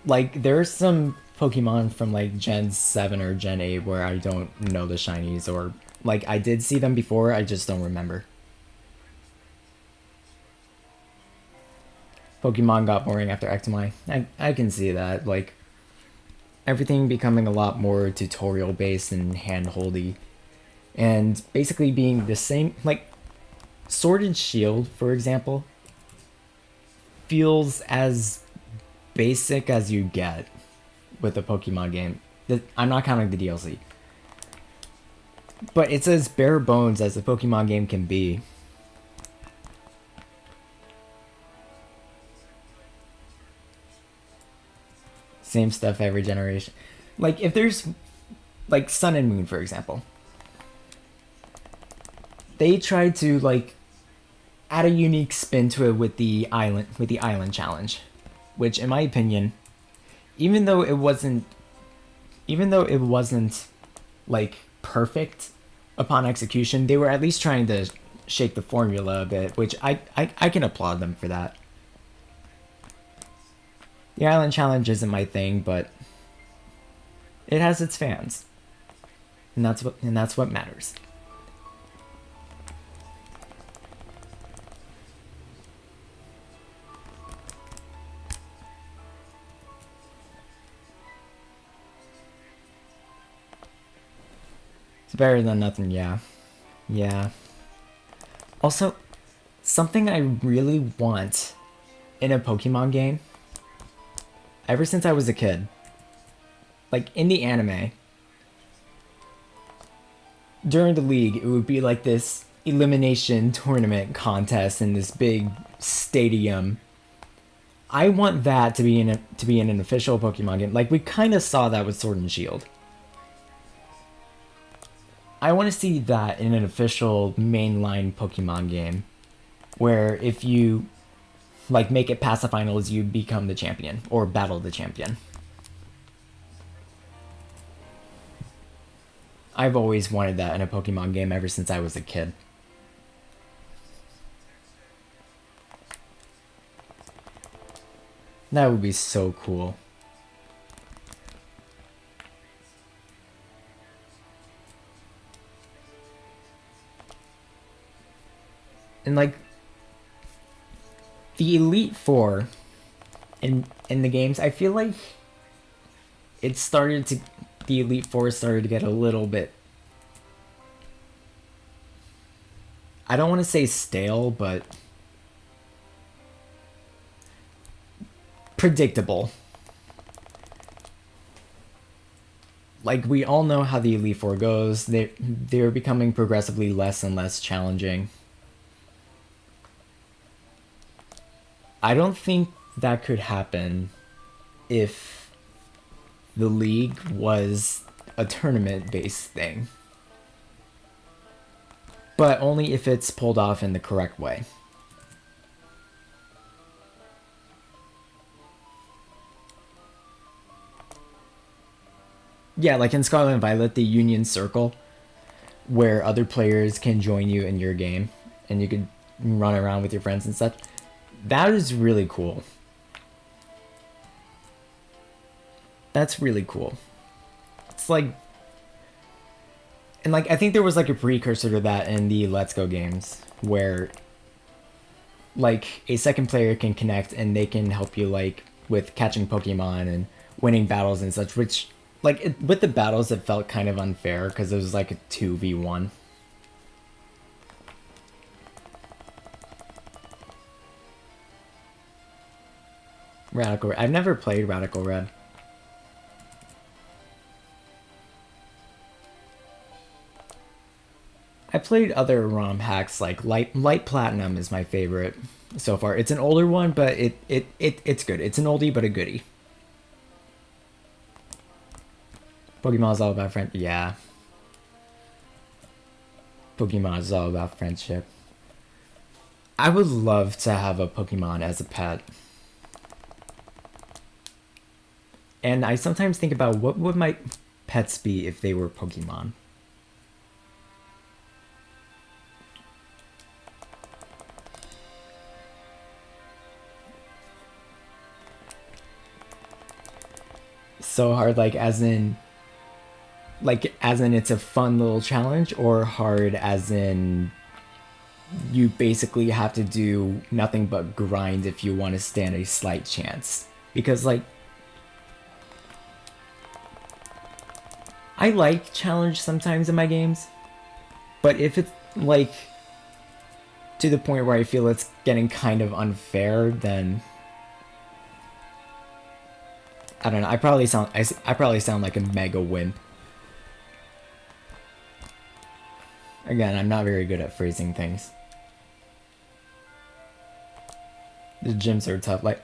Like, there's some Pokemon from like Gen 7 or Gen 8 where I don't know the shinies, or like I did see them before, I just don't remember. Pokemon got boring after X and Y. I can see that. Like, everything becoming a lot more tutorial based and hand holdy. And basically being the same. Like, Sword and Shield, for example, feels as basic as you get with a Pokemon game. I'm not counting the DLC. But it's as bare bones as a Pokemon game can be. Same stuff every generation. Like, if there's, like, Sun and Moon, for example. They tried to, like, add a unique spin to it with the island challenge. Which, in my opinion, even though it wasn't like perfect upon execution, they were at least trying to shake the formula a bit, which I can applaud them for that. The island challenge isn't my thing, but it has its fans, and that's what matters. It's better than nothing, yeah. Yeah. Also, something I really want in a Pokemon game, ever since I was a kid, like in the anime, during the league, it would be like this elimination tournament contest in this big stadium. I want that to be in an official Pokemon game. Like, we kind of saw that with Sword and Shield. I want to see that in an official mainline Pokemon game, where if you like make it past the finals, you become the champion or battle the champion. I've always wanted that in a Pokemon game ever since I was a kid. That would be so cool. And like the Elite Four in the games, I feel like it started to the Elite Four started to get a little bit, I don't want to say stale, but predictable. Like, we all know how the Elite Four goes. They're becoming progressively less and less challenging. I don't think that could happen if the league was a tournament based thing. But only if it's pulled off in the correct way. Yeah, like in Scarlet and Violet, the Union Circle, where other players can join you in your game and you could run around with your friends and stuff. That is really cool. That's really cool. It's like, and like, I think there was like a precursor to that in the Let's Go games, where like a second player can connect and they can help you like with catching Pokemon and winning battles and such, which like with the battles it felt kind of unfair because it was like a 2v1. Radical Red. I've never played Radical Red. I played other ROM hacks like Light Platinum is my favorite so far. It's an older one, but it's good. It's an oldie but a goodie. Pokemon is all about friend. Yeah. Pokemon is all about friendship. I would love to have a Pokemon as a pet. And I sometimes think about what would my pets be if they were Pokemon. So hard, like as in it's a fun little challenge, or hard as in you basically have to do nothing but grind if you want to stand a slight chance. Because like I like challenge sometimes in my games, but if it's like to the point where I feel it's getting kind of unfair, then I don't know. I probably sound like a mega wimp. Again, I'm not very good at phrasing things. The gyms are tough. Like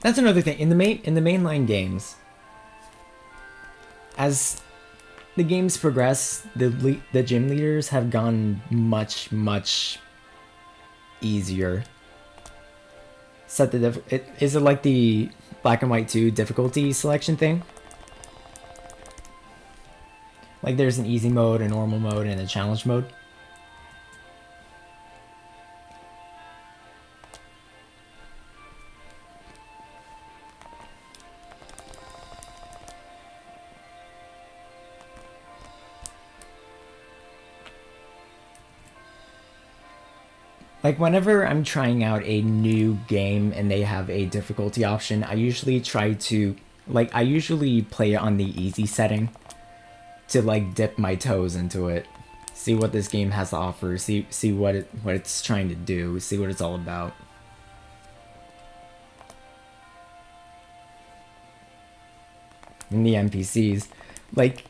that's another thing in the mainline games. As the games progress, the gym leaders have gone much easier. Is it like the Black and White 2 difficulty selection thing? Like there's an easy mode, a normal mode, and a challenge mode. Like whenever I'm trying out a new game and they have a difficulty option, I usually play it on the easy setting to like dip my toes into it, see what this game has to offer, see what it's trying to do, see what it's all about. And the NPCs, like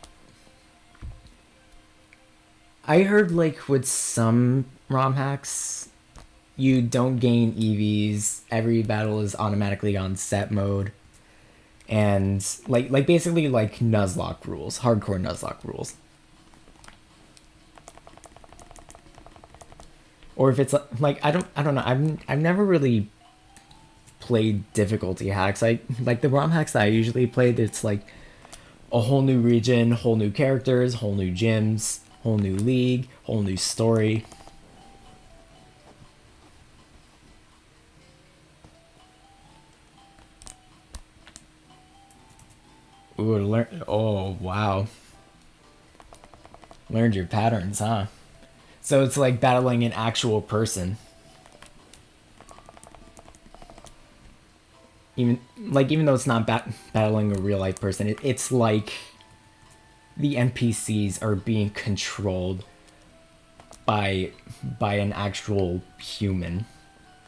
I heard like with some ROM hacks, you don't gain EVs. Every battle is automatically on set mode, and like basically like Nuzlocke rules, hardcore Nuzlocke rules. Or if it's like I don't know. I've never really played difficulty hacks. I like the ROM hacks that I usually played. It's like a whole new region, whole new characters, whole new gyms, whole new league, whole new story. Ooh, learn. Oh, wow. Learned your patterns, huh? So it's like battling an actual person. Even though it's not battling a real life person, it's like the NPCs are being controlled by an actual human.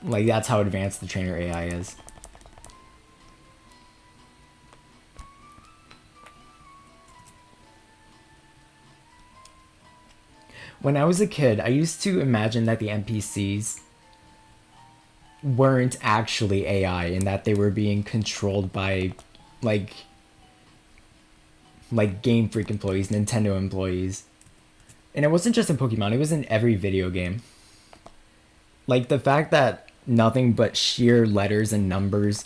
Like that's how advanced the trainer AI is. When I was a kid, I used to imagine that the NPCs weren't actually AI and that they were being controlled by like Game Freak employees, Nintendo employees. And it wasn't just in Pokemon, it was in every video game. Like the fact that nothing but sheer letters and numbers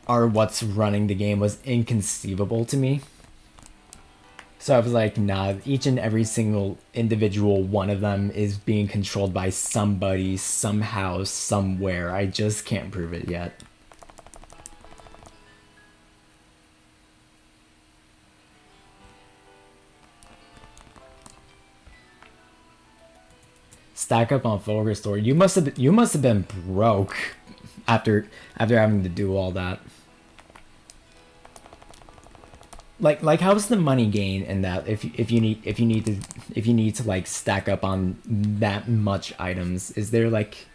are what's running the game was inconceivable to me. So I was like, nah, each and every single individual one of them is being controlled by somebody, somehow, somewhere. I just can't prove it yet. Stack up on full restore. You must have been broke after having to do all that. Like how's the money gain in that if you need to like stack up on that much items? Is there like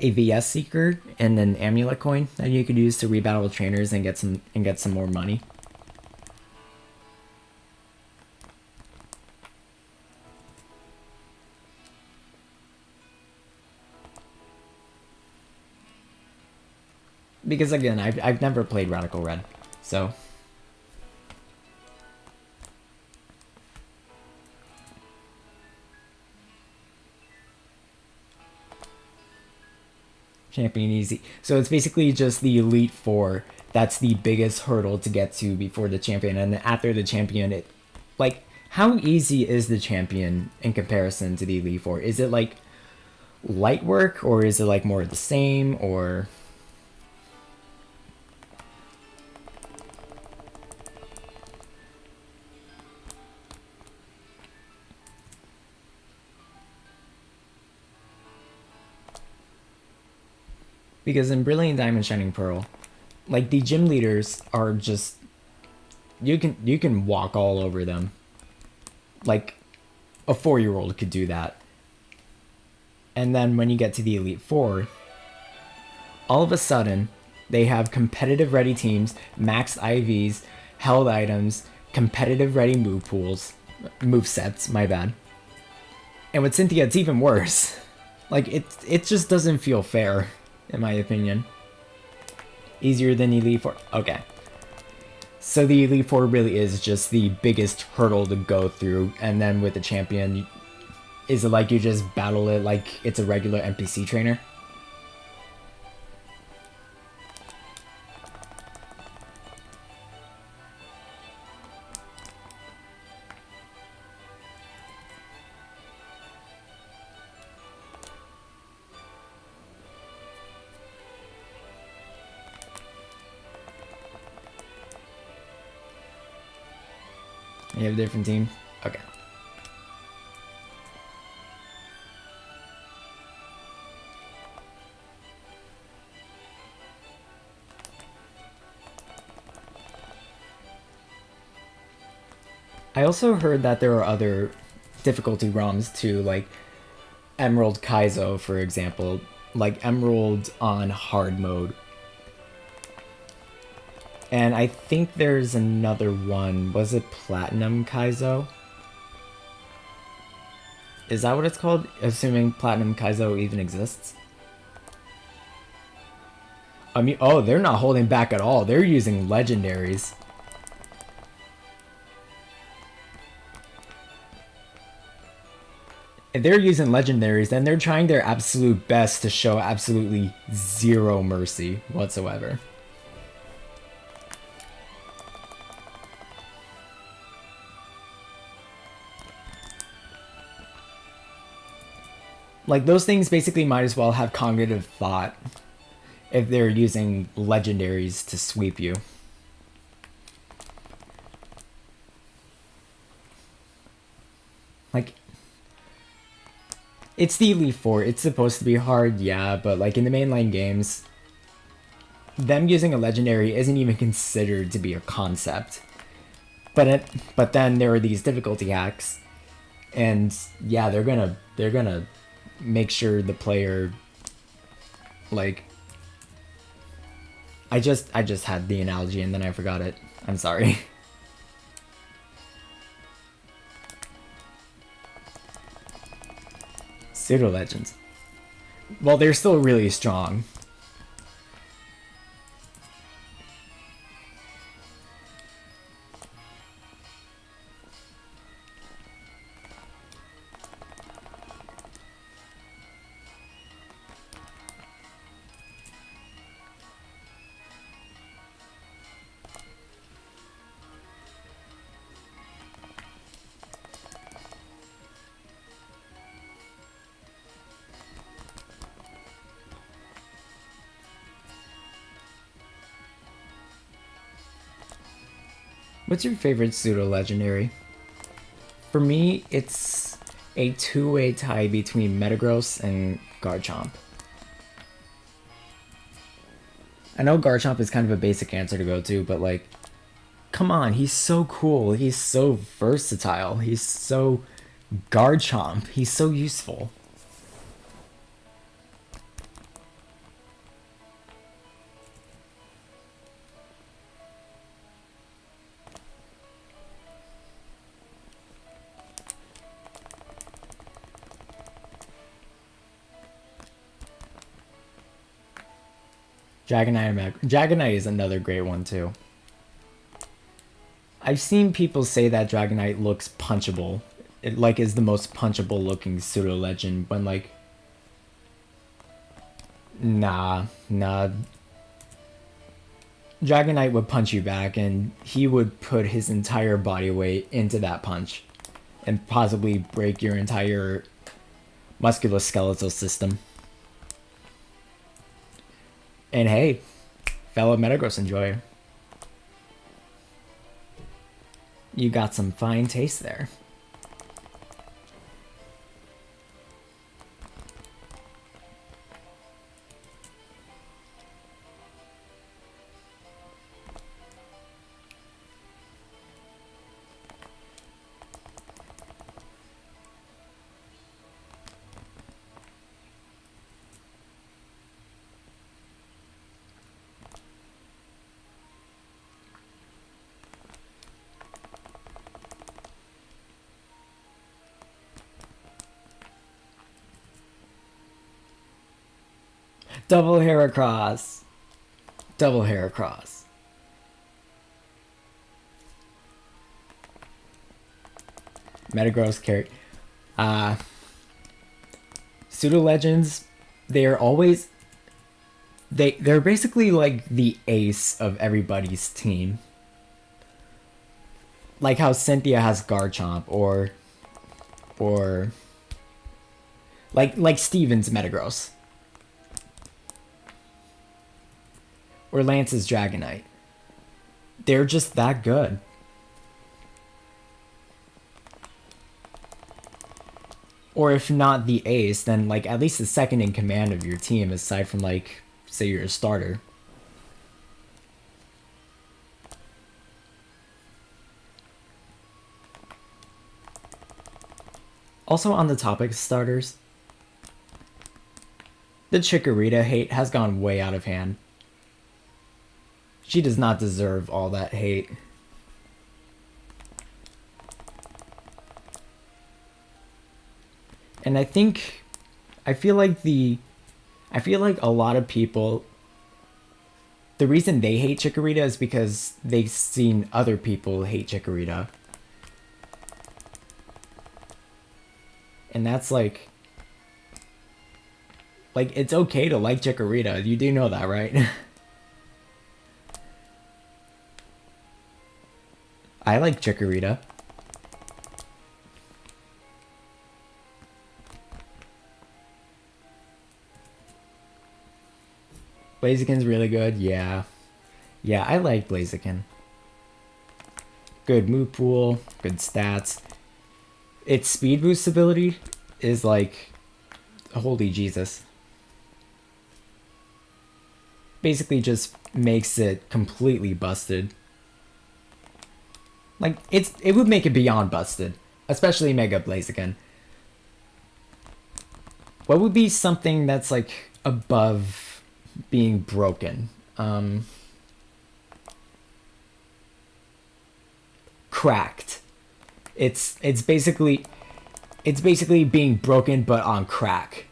a VS seeker and an amulet coin that you could use to rebattle trainers and get some more money? Because again, I've never played Radical Red, so champion easy. So it's basically just the Elite Four. That's the biggest hurdle to get to before the champion, and after the champion, it like how easy is the champion in comparison to the Elite Four? Is it like light work, or is it like more of the same, or Because in Brilliant Diamond Shining Pearl, like the gym leaders are just you can walk all over them. Like a 4-year-old could do that. And then when you get to the Elite Four, all of a sudden they have competitive ready teams, maxed IVs, held items, competitive ready move sets, my bad. And with Cynthia, it's even worse. Like, it just doesn't feel fair, in my opinion. Easier than Elite Four. Okay. So the Elite Four really is just the biggest hurdle to go through, and then with the champion, is it like you just battle it like it's a regular NPC trainer? You have a different team? Okay. I also heard that there are other difficulty ROMs too, like Emerald Kaizo, for example. Like Emerald on hard mode. And I think there's another one. Was it Platinum Kaizo? Is that what it's called? Assuming Platinum Kaizo even exists? I mean, oh, they're not holding back at all. They're using legendaries. If they're using legendaries, then they're trying their absolute best to show absolutely zero mercy whatsoever. Like, those things basically might as well have cognitive thought if they're using legendaries to sweep you. Like, it's the Elite Four. It's supposed to be hard, yeah, but like in the mainline games, them using a legendary isn't even considered to be a concept. But then there are these difficulty hacks, and yeah, they're gonna make sure the player, like, I just had the analogy and then I forgot it. I'm sorry. Pseudo legends. Well, they're still really strong. What's your favorite pseudo legendary? For me, it's a two-way tie between Metagross and Garchomp. I know Garchomp is kind of a basic answer to go to, but like, come on, he's so cool. He's so versatile. He's so Garchomp. He's so useful. Dragonite is another great one too. I've seen people say that Dragonite looks punchable. It like is the most punchable looking pseudo legend when like nah. Dragonite would punch you back and he would put his entire body weight into that punch and possibly break your entire musculoskeletal system. And hey, fellow Metagross enjoyer, you got some fine taste there. Double Heracross. Double Heracross. Metagross carry. Pseudo Legends, they're always they're basically like the ace of everybody's team. Like how Cynthia has Garchomp or like Steven's Metagross. Or Lance's Dragonite. They're just that good. Or if not the ace, then like at least the second in command of your team, aside from like, say you're a starter. Also on the topic of starters, the Chikorita hate has gone way out of hand. She does not deserve all that hate. And I feel like a lot of people, the reason they hate Chikorita is because they've seen other people hate Chikorita. And that's like it's okay to like Chikorita. You do know that, right? I like Chikorita. Blaziken's really good, yeah. Yeah, I like Blaziken. Good move pool, good stats. Its speed boost ability is like, holy Jesus. Basically just makes it completely busted. Like, it would make it beyond busted. Especially Mega Blaziken. What would be something that's like above being broken? Cracked. It's basically being broken but on crack.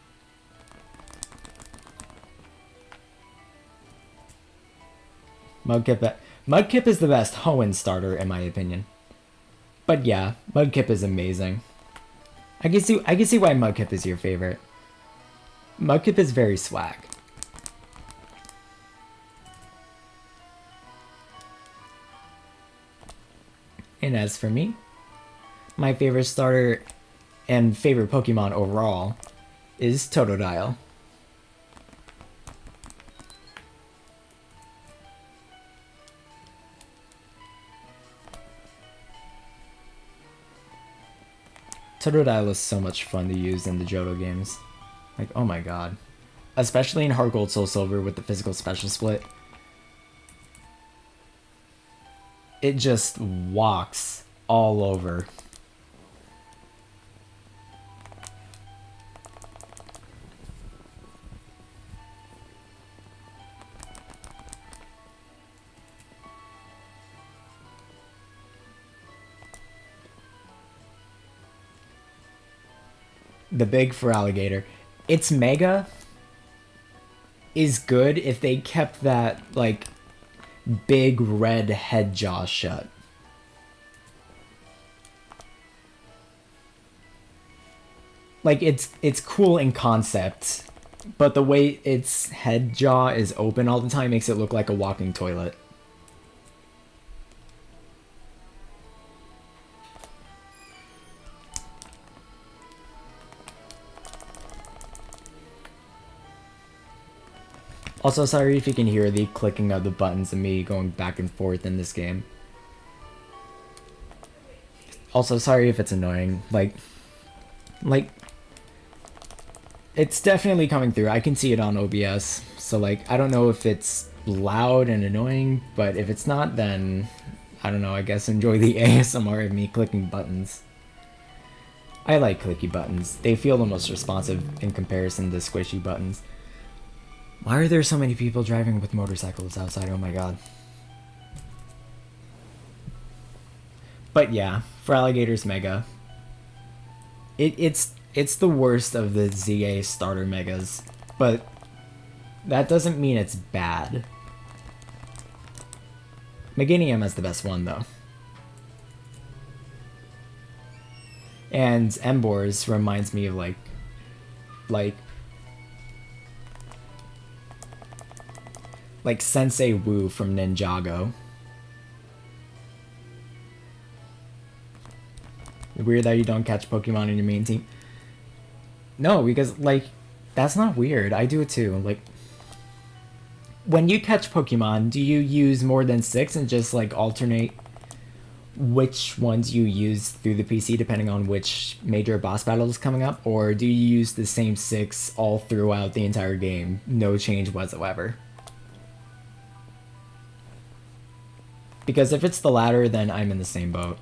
Mudkip is the best Hoenn starter in my opinion. But yeah, Mudkip is amazing. I can see why Mudkip is your favorite. Mudkip is very swag. And as for me, my favorite starter and favorite Pokemon overall is Totodile. Totodile is so much fun to use in the Johto games. Like, oh my god. Especially in Heart Gold Soul Silver with the physical special split. It just walks all over. The big for Alligator. Its Mega is good if they kept that, like, big red head jaw shut. Like, it's cool in concept, but the way its head jaw is open all the time makes it look like a walking toilet. Also, sorry if you can hear the clicking of the buttons and me going back and forth in this game. Also, sorry if it's annoying. Like, it's definitely coming through. I can see it on OBS. So, like, I don't know if it's loud and annoying, but if it's not, then, I don't know, I guess enjoy the ASMR of me clicking buttons. I like clicky buttons. They feel the most responsive in comparison to squishy buttons. Why are there so many people driving with motorcycles outside? Oh my god. But yeah, for Alligator's Mega, it's the worst of the ZA starter Megas, but That doesn't mean it's bad. Meganium is the best one, though. And Emboars reminds me of, like Sensei Wu from Ninjago. Weird that you don't catch Pokemon in your main team. No, because, like, that's not weird. I do it too. Like, when you catch Pokemon, do you use more than 6 and just, like, alternate which ones you use through the PC depending on which major boss battle is coming up? Or do you use the same 6 all throughout the entire game? No change whatsoever? Because if it's the latter, then I'm in the same boat.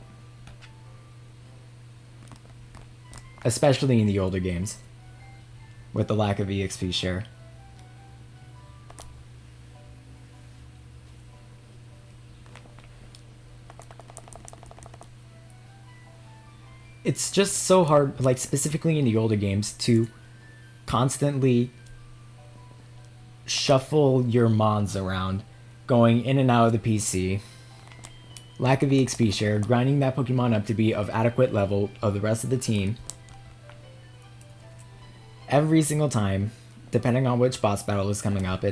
Especially in the older games, with the lack of EXP share. It's just so hard, like specifically in the older games, to constantly shuffle your mons around, going in and out of the PC. Lack of EXP share, grinding that Pokemon up to be of adequate level of the rest of the team. Every single time, depending on which boss battle is coming up,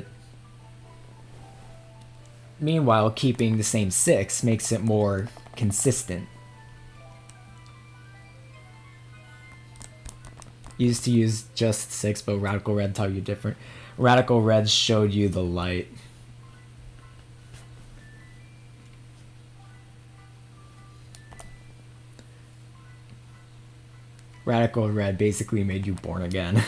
meanwhile, keeping the same 6 makes it more consistent. Used to use just 6, but Radical Red taught you different. Radical Red showed you the light. Radical Red basically made you born again.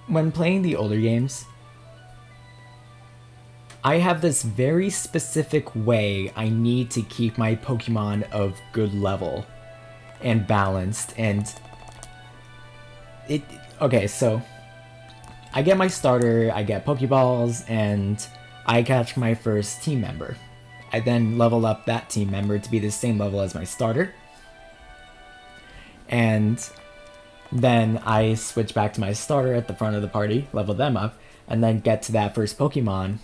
When playing the older games, I have this very specific way I need to keep my Pokemon of good level and balanced, and okay, so I get my starter, I get Pokeballs, and I catch my first team member. I then level up that team member to be the same level as my starter, and then I switch back to my starter at the front of the party, level them up, and then get to that first Pokemon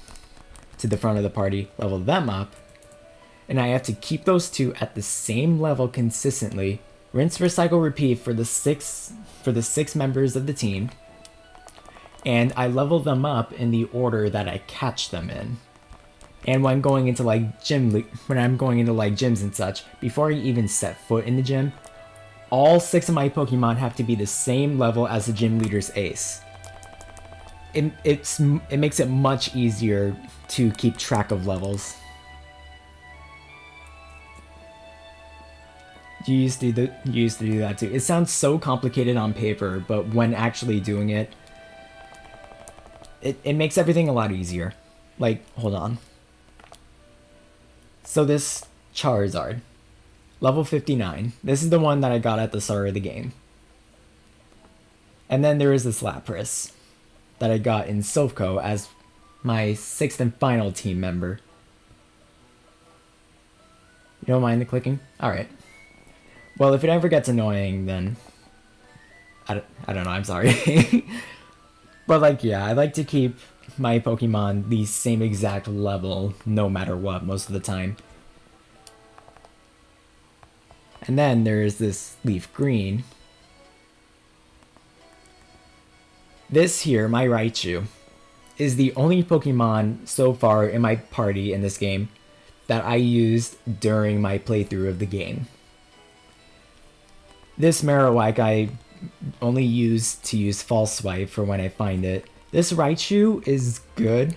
to the front of the party, level them up, and I have to keep those two at the same level consistently. Rinse, recycle, repeat for the six members of the team, and I level them up in the order that I catch them in. And when going into when I'm going into like gyms and such, before I even set foot in the gym, all 6 of my Pokemon have to be the same level as the gym leader's ace. It makes it much easier to keep track of levels. You used to do that too. It sounds so complicated on paper, but when actually doing it, it makes everything a lot easier. Like, hold on. So this Charizard, level 59. This is the one that I got at the start of the game. And then there is this Lapras that I got in Silphco as my 6th and final team member. You don't mind the clicking? Alright. Well, if it ever gets annoying, then I don't know, I'm sorry. But like, yeah, I like to keep my Pokemon the same exact level no matter what most of the time. And then there's this Leaf Green. This here, my Raichu, is the only Pokemon so far in my party in this game that I used during my playthrough of the game. This Marowak I only use to use False Swipe for when I find it. This Raichu is good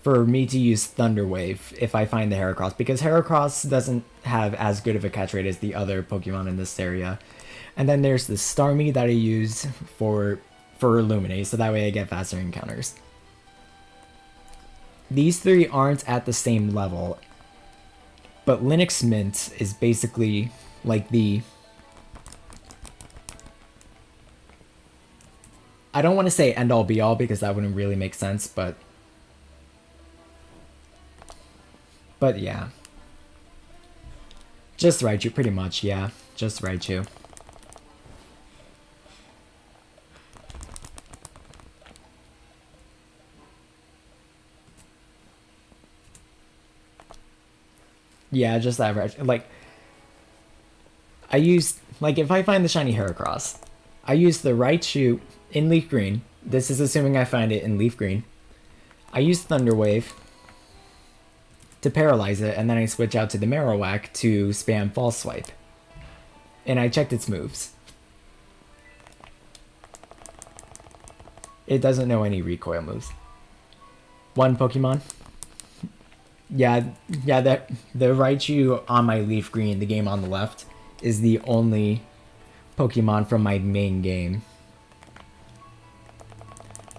for me to use Thunder Wave if I find the Heracross, because Heracross doesn't have as good of a catch rate as the other Pokemon in this area. And then there's the Starmie that I use for Illuminate, so that way I get faster encounters. These 3 aren't at the same level, but Linux Mint is basically like I don't want to say end all be all because that wouldn't really make sense, but yeah. Just Raichu, pretty much, yeah. Just Raichu. Yeah, just that Raichu. Like, I used, like, if I find the shiny Heracross, I use the Raichu in Leaf Green. This is assuming I find it in Leaf Green. I use Thunder Wave to paralyze it, and then I switch out to the Marowak to spam False Swipe. And I checked its moves. It doesn't know any recoil moves. One Pokemon. Yeah, that the Raichu on my Leaf Green, the game on the left, is the only Pokemon from my main game.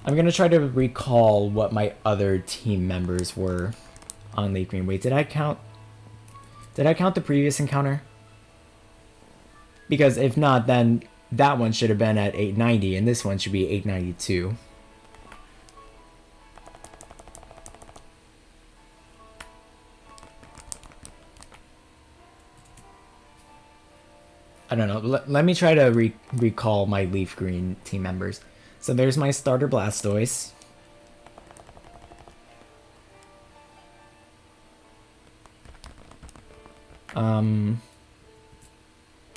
I'm gonna try to recall what my other team members were on Leaf Green. Wait, did I count the previous encounter? Because if not, then that one should have been at 890, and this one should be 892. I don't know. Let me try to recall my Leaf Green team members. So there's my starter Blastoise.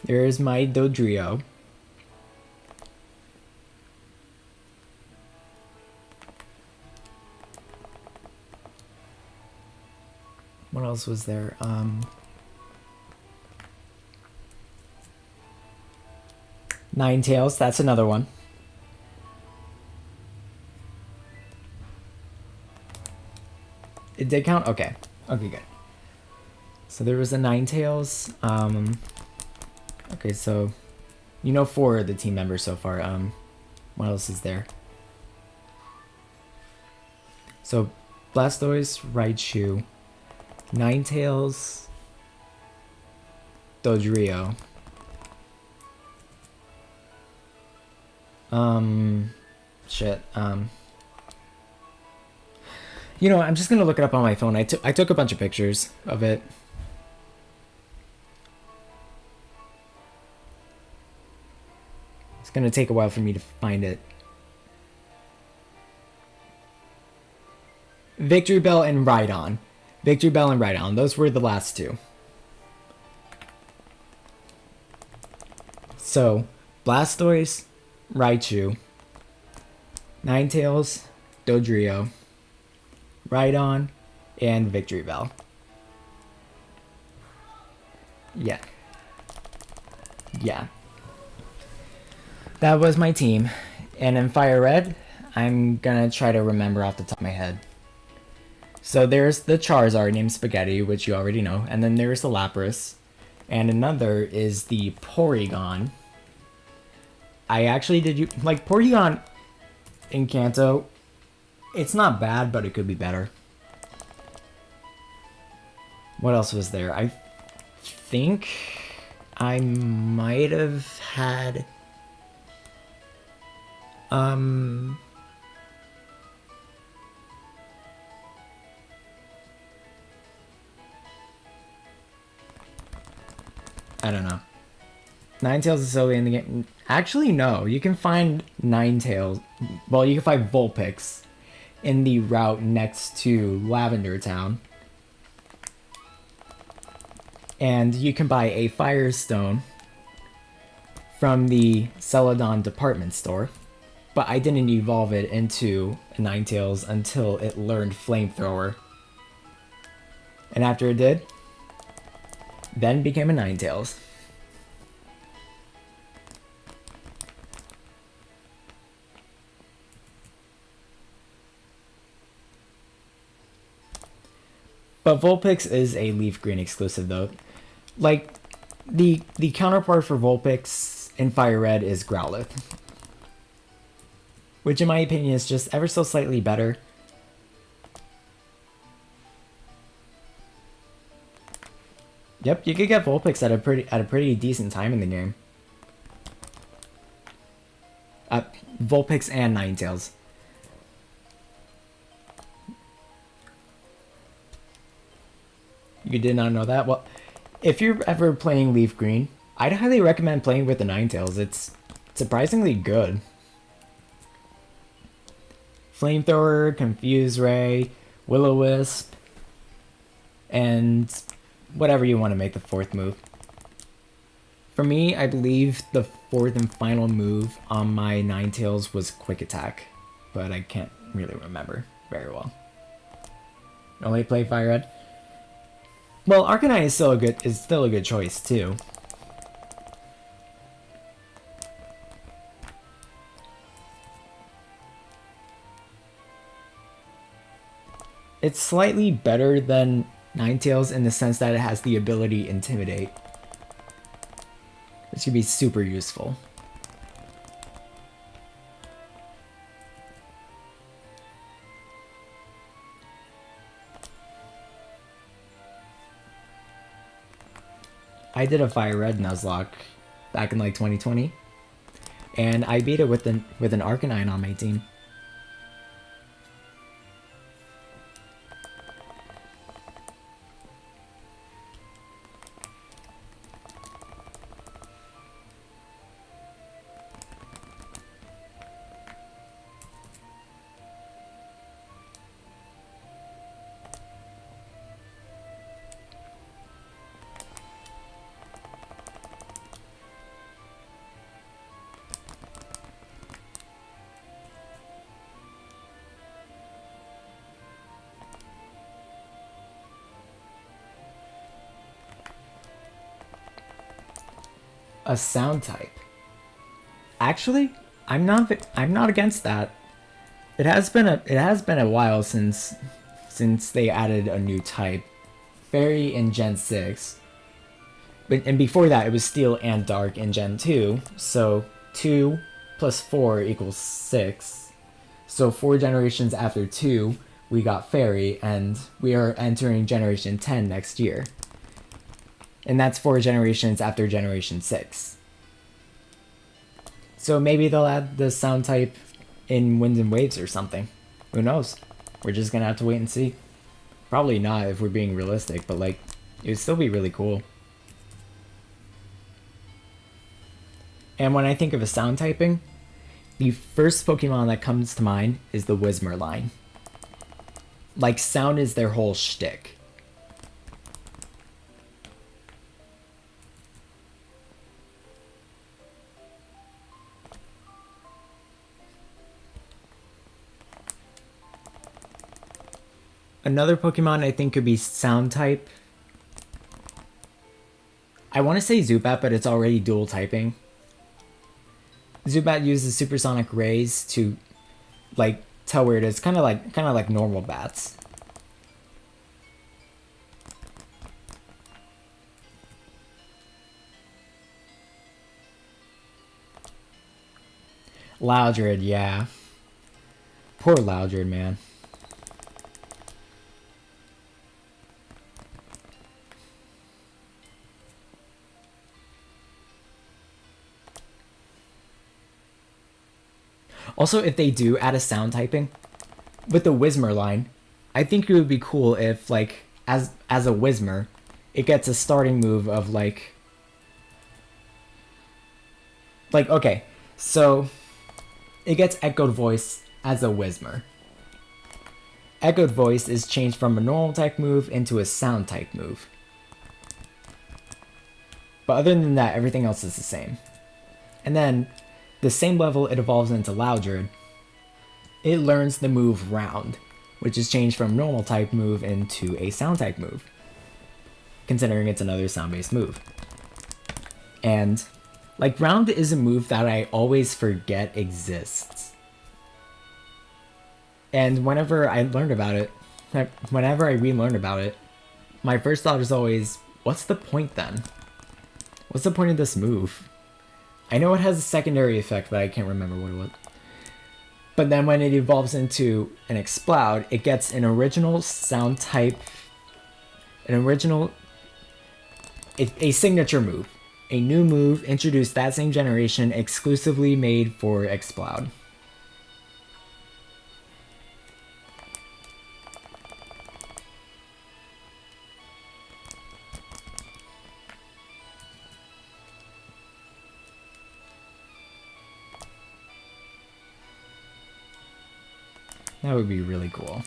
There's my Dodrio. What else was there? Ninetales, that's another one. It did count? Okay. Okay, good. So there was a Ninetales. Okay, so you know 4 of the team members so far. What else is there? So Blastoise, Raichu, Ninetales, Dodrio. Shit. You know, I'm just gonna look it up on my phone. I took a bunch of pictures of it. It's gonna take a while for me to find it. Victory Bell and Rhydon. Victory Bell and Rhydon. Those were the last 2. So, Blastoise, Raichu, Ninetales, Dodrio, Rhydon, and Victory Bell. Yeah. Yeah. That was my team. And in Fire Red, I'm gonna try to remember off the top of my head. So there's the Charizard named Spaghetti, which you already know, and then there's the Lapras, and another is the Porygon. I actually like Porygon in Kanto. It's not bad, but it could be better. What else was there? I think I might have had I don't know. Ninetales is solely in the game. Actually, no. You can find Ninetales. Well, you can find Vulpix in the route next to Lavender Town. And you can buy a Firestone from the Celadon department store. But I didn't evolve it into a Ninetales until it learned Flamethrower. And after it did, then became a Ninetales. But Vulpix is a Leaf Green exclusive though. Like, the counterpart for Vulpix in Fire Red is Growlithe. Which in my opinion is just ever so slightly better. Yep, you could get Vulpix at a pretty decent time in the game. Vulpix and Ninetales. You did not know that? Well, if you're ever playing Leaf Green, I'd highly recommend playing with the Ninetales. It's surprisingly good. Flamethrower, Confuse Ray, Will-O-Wisp, and whatever you want to make the fourth move. For me, I believe the fourth and final move on my Ninetales was Quick Attack, but I can't really remember very well. Only play Fire Red. Well, Arcanine is still a good choice too. It's slightly better than Ninetales in the sense that it has the ability Intimidate, which can be super useful. I did a Fire Red Nuzlocke back in like 2020, and I beat it with an Arcanine on my team. A sound type. Actually, I'm not against that. It has been a while since they added a new type. Fairy in Gen 6. And before that it was Steel and Dark in Gen 2. So 2 plus 4 equals 6. So 4 generations after 2, we got Fairy, and we are entering Generation 10 next year. And that's 4 generations after Generation 6. So maybe they'll add the sound type in Winds and Waves or something. Who knows? We're just gonna have to wait and see. Probably not if we're being realistic, but like, it would still be really cool. And when I think of a sound typing, the first Pokemon that comes to mind is the Whismur line. Like, sound is their whole shtick. Another Pokemon I think could be sound type. I want to say Zubat, but it's already dual typing. Zubat uses supersonic rays to, like, tell where it is. Kind of like normal bats. Loudred, yeah. Poor Loudred, man. Also, if they do add a sound typing with the Whismur line, I think it would be cool if, like, as a Whismur, it gets a starting move of like, okay, so it gets Echoed Voice as a Whismur. Echoed Voice is changed from a normal type move into a sound type move. But other than that, everything else is the same. And then, the same level it evolves into Loudred, it learns the move Round, which is changed from normal type move into a sound type move, considering it's another sound-based move. And, like, Round is a move that I always forget exists. And whenever I relearn about it, my first thought is always, what's the point then? What's the point of this move? I know it has a secondary effect, but I can't remember what it was. But then when it evolves into an Exploud, it gets an original sound type, a signature move. A new move introduced that same generation, exclusively made for Exploud. That would be really cool.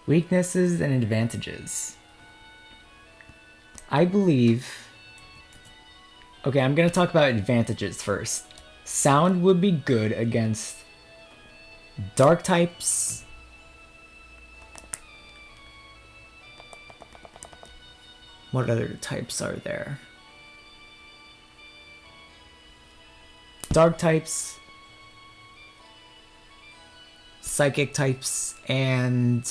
Weaknesses and advantages. I believe... Okay, I'm going to talk about advantages first. Sound would be good against dark types. What other types are there? Dark types, psychic types, and...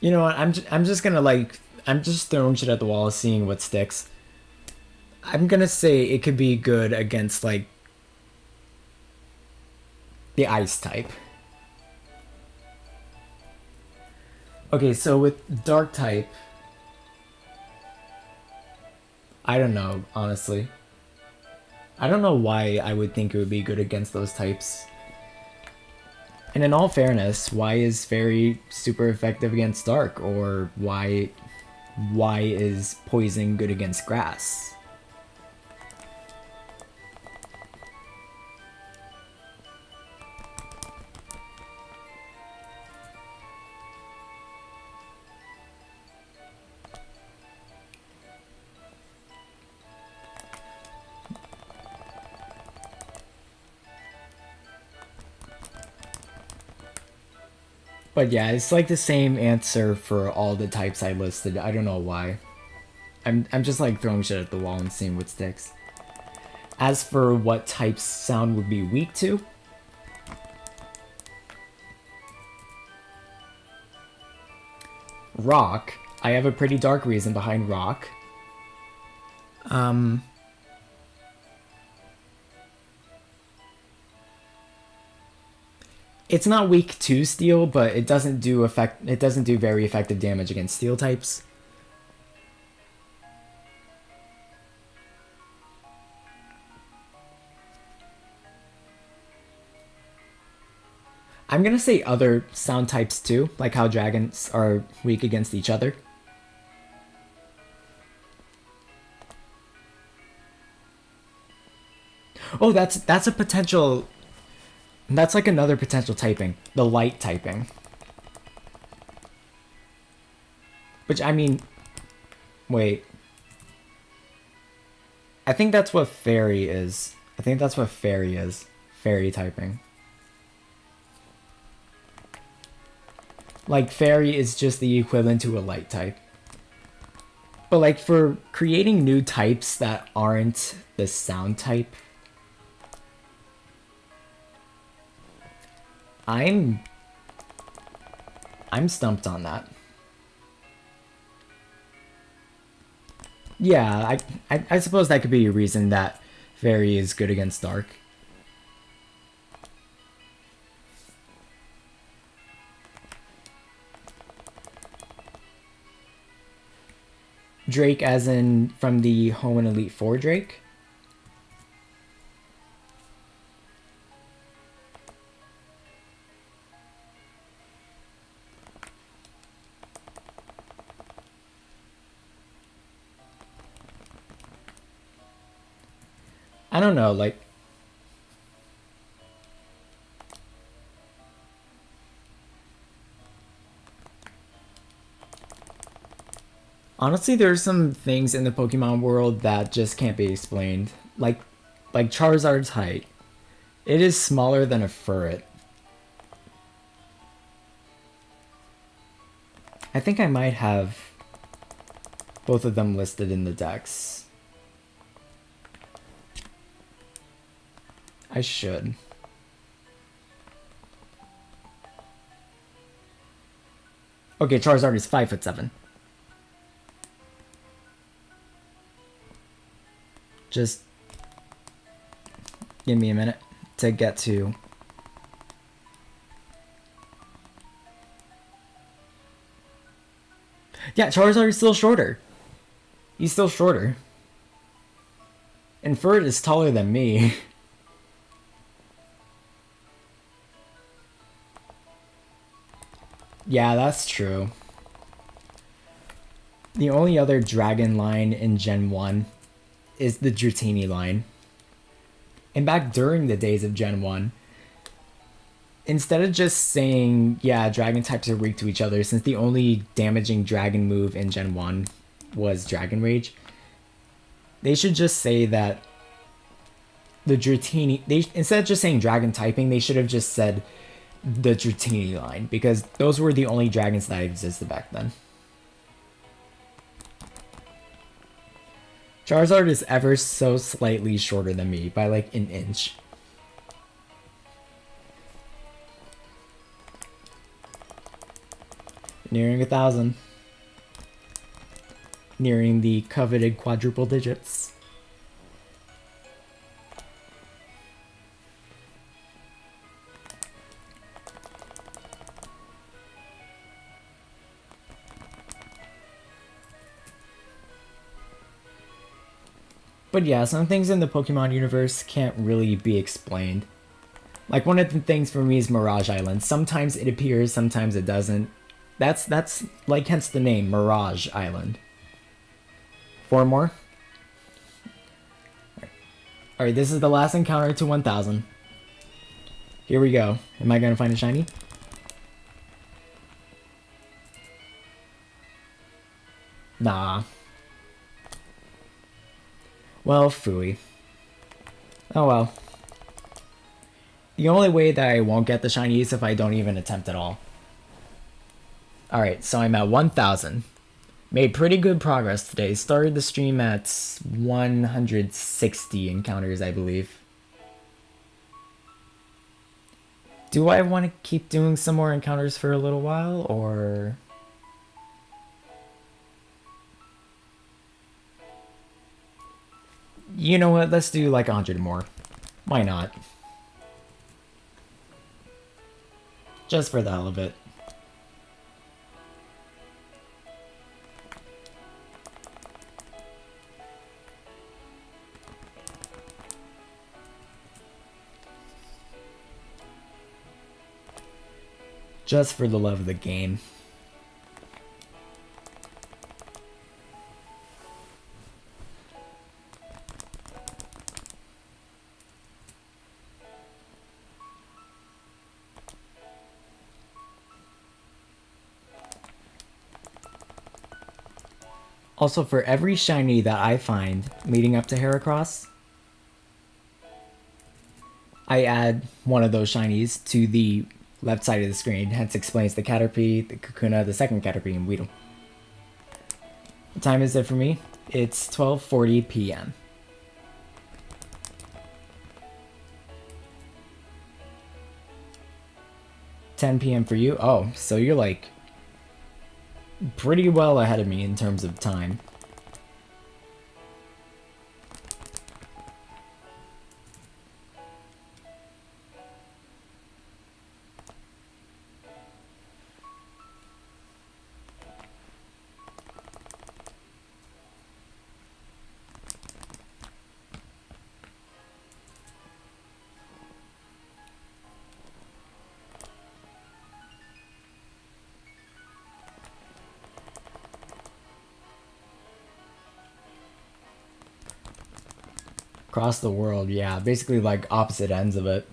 You know what? I'm just gonna I'm just throwing shit at the wall, seeing what sticks. I'm gonna say it could be good against like the ice type. Okay, so with dark type, I don't know, honestly. I don't know why I would think it would be good against those types. And in all fairness, why is Fairy super effective against Dark? Or why is Poison good against Grass? But yeah, it's like the same answer for all the types I listed. I don't know why. I'm just like throwing shit at the wall and seeing what sticks. As for what types Sound would be weak to, Rock. I have a pretty dark reason behind Rock. It's not weak to Steel, but it doesn't do very effective damage against Steel types. I'm gonna say other sound types too, like how dragons are weak against each other. Oh, that's a potential... That's like another potential typing. The light typing. Which, I mean... Wait. I think that's what Fairy is. I think that's what Fairy is. Fairy typing. Like, Fairy is just the equivalent to a light type. But like, for creating new types that aren't the sound type... I'm stumped on that. Yeah, I suppose that could be a reason that Fairy is good against Dark. Drake as in from the Home and Elite Four Drake? I don't know, like, honestly, there's some things in the Pokemon world that just can't be explained. Like Charizard's height. It is smaller than a furret. I think I might have both of them listed in the decks. I should. Okay, Charizard is 5'7". Just give me a minute to get to. Yeah, Charizard is still shorter. He's still shorter. And Furret is taller than me. Yeah, that's true. The only other dragon line in Gen 1 is the Dratini line. And back during the days of Gen 1, instead of just saying, yeah, dragon types are weak to each other, since the only damaging dragon move in Gen 1 was Dragon Rage, they should just say that the Dratini, instead of just saying dragon typing, they should have just said the Dratini line, because those were the only dragons that existed back then. Charizard is ever so slightly shorter than me by like an inch. Nearing 1,000. Nearing the coveted quadruple digits. But yeah, some things in the Pokemon universe can't really be explained. Like, one of the things for me is Mirage Island. Sometimes it appears, sometimes it doesn't. That's like, hence the name, Mirage Island. 4 more? Alright, this is the last encounter to 1,000. Here we go. Am I gonna find a shiny? Nah. Well, phooey. Oh well. The only way that I won't get the shiny is if I don't even attempt at all. Alright, so I'm at 1,000. Made pretty good progress today. Started the stream at 160 encounters, I believe. Do I want to keep doing some more encounters for a little while, or... You know what, let's do like 100 more. Why not? Just for the hell of it. Just for the love of the game. Also, for every shiny that I find leading up to Heracross, I add one of those shinies to the left side of the screen. Hence explains the Caterpie, the Kakuna, the second Caterpie, and Weedle. What time is it for me? It's 12:40 p.m. $10 p.m. for you? Oh, so you're like pretty well ahead of me in terms of time. Across the world, yeah. Basically like opposite ends of it.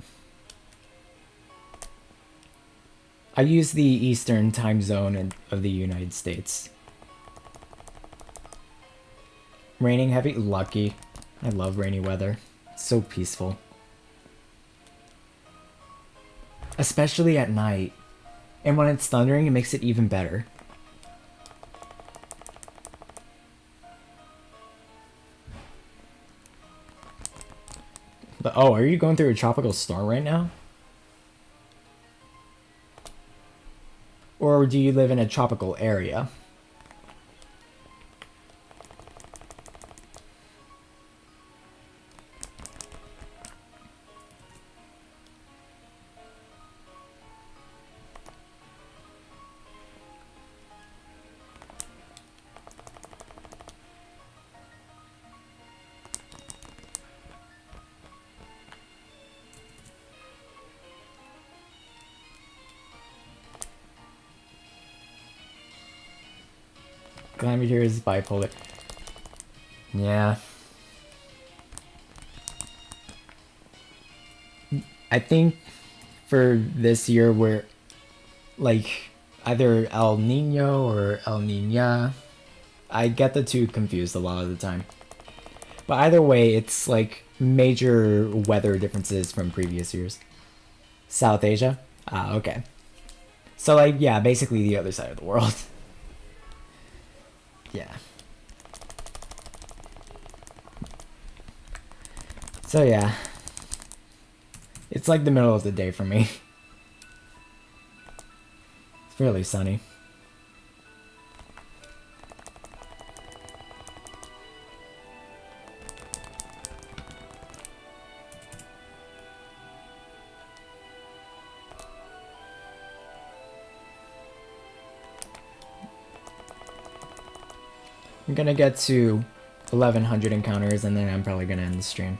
I use the Eastern time zone of the United States. Raining heavy? Lucky. I love rainy weather. It's so peaceful. Especially at night. And when it's thundering, it makes it even better. But, oh, are you going through a tropical storm right now? Or do you live in a tropical area? Climate here is bipolar. Yeah. I think for this year we're like either El Nino or El Nina. I get the two confused a lot of the time. But either way, it's like major weather differences from previous years. South Asia? Ah, okay. So like, yeah, basically the other side of the world. Yeah. So yeah. It's like the middle of the day for me. It's fairly sunny. I'm gonna get to 1100 encounters and then I'm probably gonna end the stream.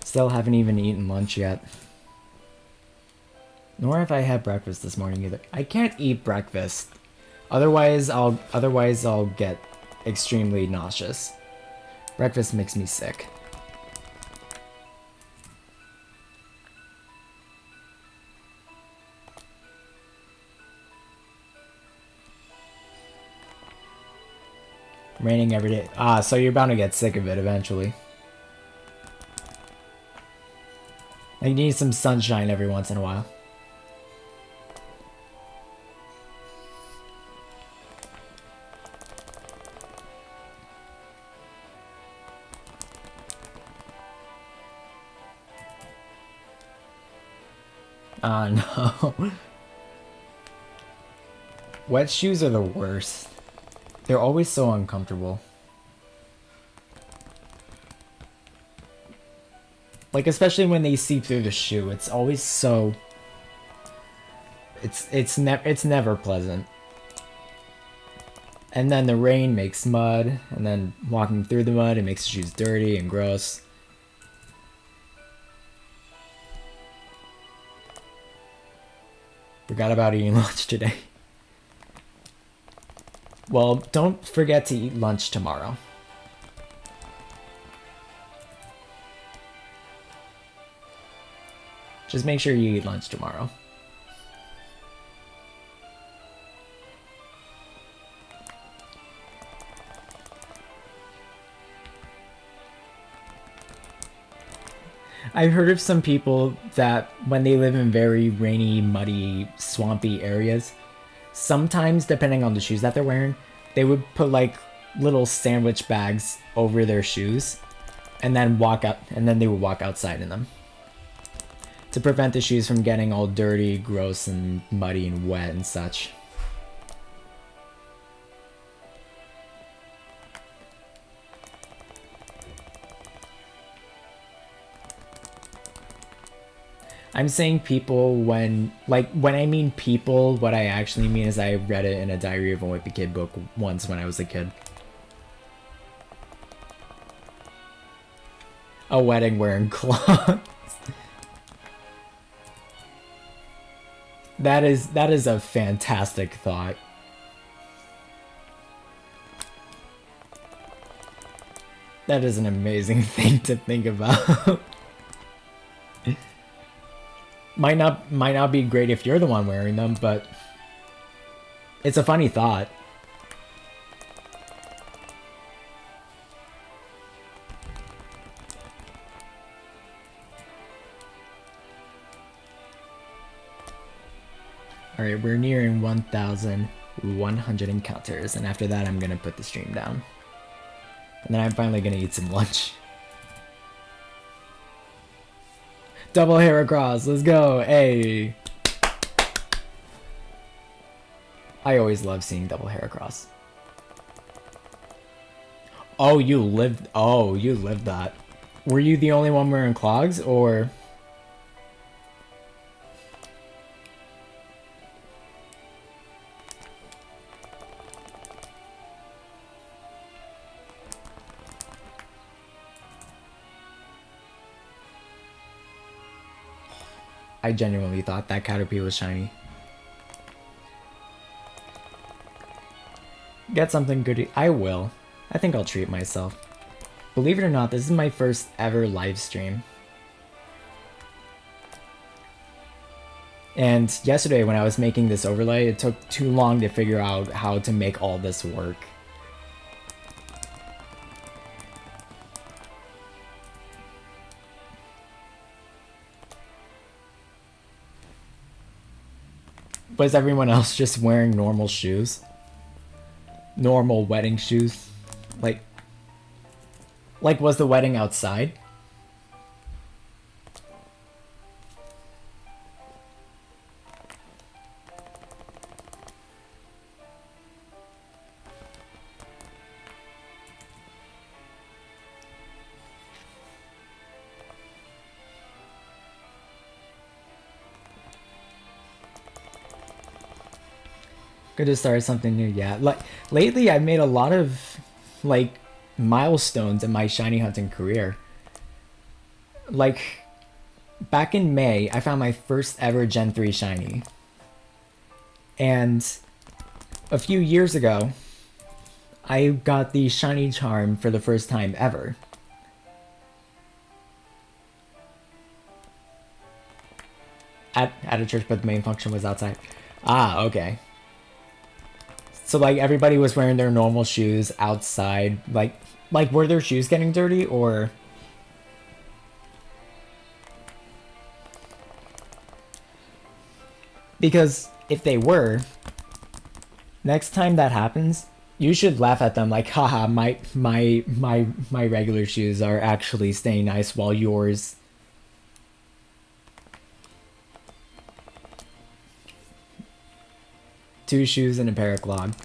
Still haven't even eaten lunch yet. Nor have I had breakfast this morning either. I can't eat breakfast. Otherwise I'll get extremely nauseous. Breakfast makes me sick. Raining every day. Ah, so you're bound to get sick of it eventually. I need some sunshine every once in a while. No. Wet shoes are the worst. They're always so uncomfortable. Like, especially when they seep through the shoe, it's always so... It's never pleasant. And then the rain makes mud, and then walking through the mud, it makes shoes dirty and gross. Forgot about eating lunch today. Well, don't forget to eat lunch tomorrow. Just make sure you eat lunch tomorrow. I've heard of some people that when they live in very rainy, muddy, swampy areas, sometimes, depending on the shoes that they're wearing, they would put like little sandwich bags over their shoes and then they would walk outside in them to prevent the shoes from getting all dirty, gross, and muddy and wet and such. I'm saying people when I mean people, what I actually mean is I read it in a Diary of a Wimpy Kid book once when I was a kid. A wedding wearing cloths. That is a fantastic thought. That is an amazing thing to think about. might not be great if you're the one wearing them, but it's a funny thought. Alright, we're nearing 1,100 encounters, and after that I'm gonna put the stream down. And then I'm finally gonna eat some lunch. Double Heracross, let's go, hey! I always love seeing double Heracross. Oh, you lived that. Were you the only one wearing clogs, or... I genuinely thought that Caterpie was shiny. Get something good. I will. I think I'll treat myself. Believe it or not, this is my first ever live stream. And yesterday when I was making this overlay, it took too long to figure out how to make all this work. Was everyone else just wearing normal shoes? Normal wedding shoes? Like was the wedding outside? Good to start something new, yeah. Like lately I've made a lot of like milestones in my shiny hunting career. Like back in May, I found my first ever Gen 3 shiny. And a few years ago, I got the shiny charm for the first time ever. At a church, but the main function was outside. Ah, okay. So like everybody was wearing their normal shoes outside. Like were their shoes getting dirty, or? Because if they were, next time that happens, you should laugh at them like, haha, my regular shoes are actually staying nice while yours. Two shoes and a pair of clogs.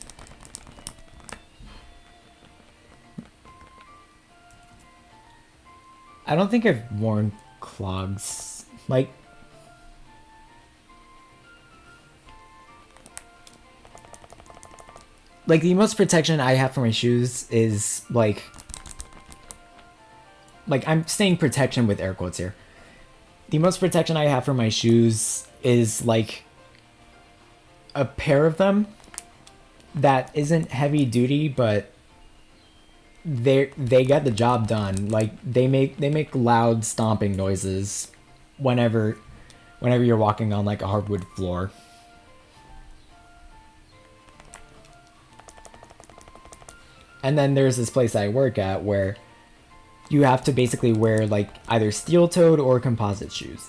I don't think I've worn clogs. Like the most protection I have for my shoes is like I'm saying protection with air quotes here. The most protection I have for my shoes is like a pair of them that isn't heavy duty, but they get the job done. Like they make loud stomping noises whenever you're walking on like a hardwood floor. And then there's this place I work at where you have to basically wear like either steel-toed or composite shoes.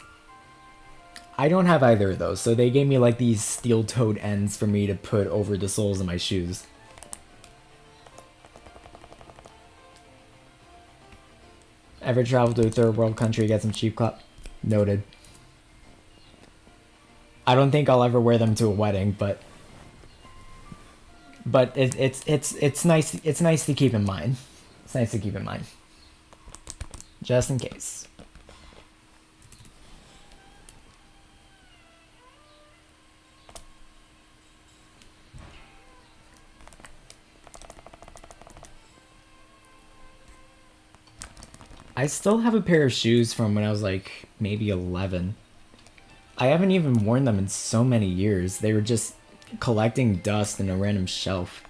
I don't have either of those, so they gave me like these steel-toed ends for me to put over the soles of my shoes. Ever travel to a third world country, get some cheap cloth? Noted. I don't think I'll ever wear them to a wedding, but it's nice. It's nice to keep in mind. It's nice to keep in mind, just in case. I still have a pair of shoes from when I was like maybe 11. I haven't even worn them in so many years. They were just collecting dust in a random shelf.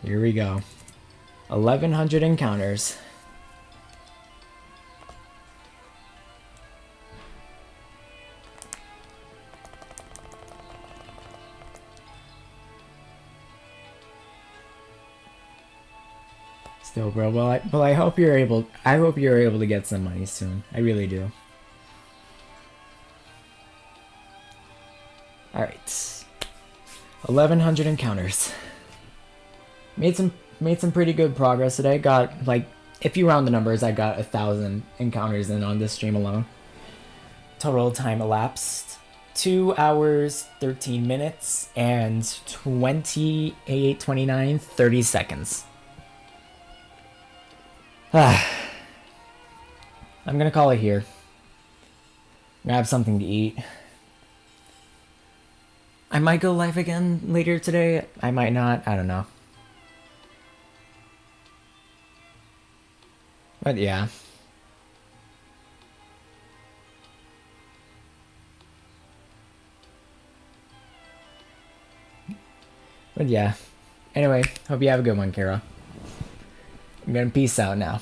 Here we go. 1100 encounters. Still, bro. Well, I hope you're able. I hope you're able to get some money soon. I really do. All right. 1100 encounters. Made some pretty good progress today. Got like, if you round the numbers, I got 1,000 encounters in on this stream alone. Total time elapsed 2 hours 13 minutes and 28, 29, 30 seconds. I'm gonna call it here. Grab something to eat. I might go live again later today. I might not. I don't know. But yeah. But yeah. Anyway, hope you have a good one, Kara. I'm gonna peace out now.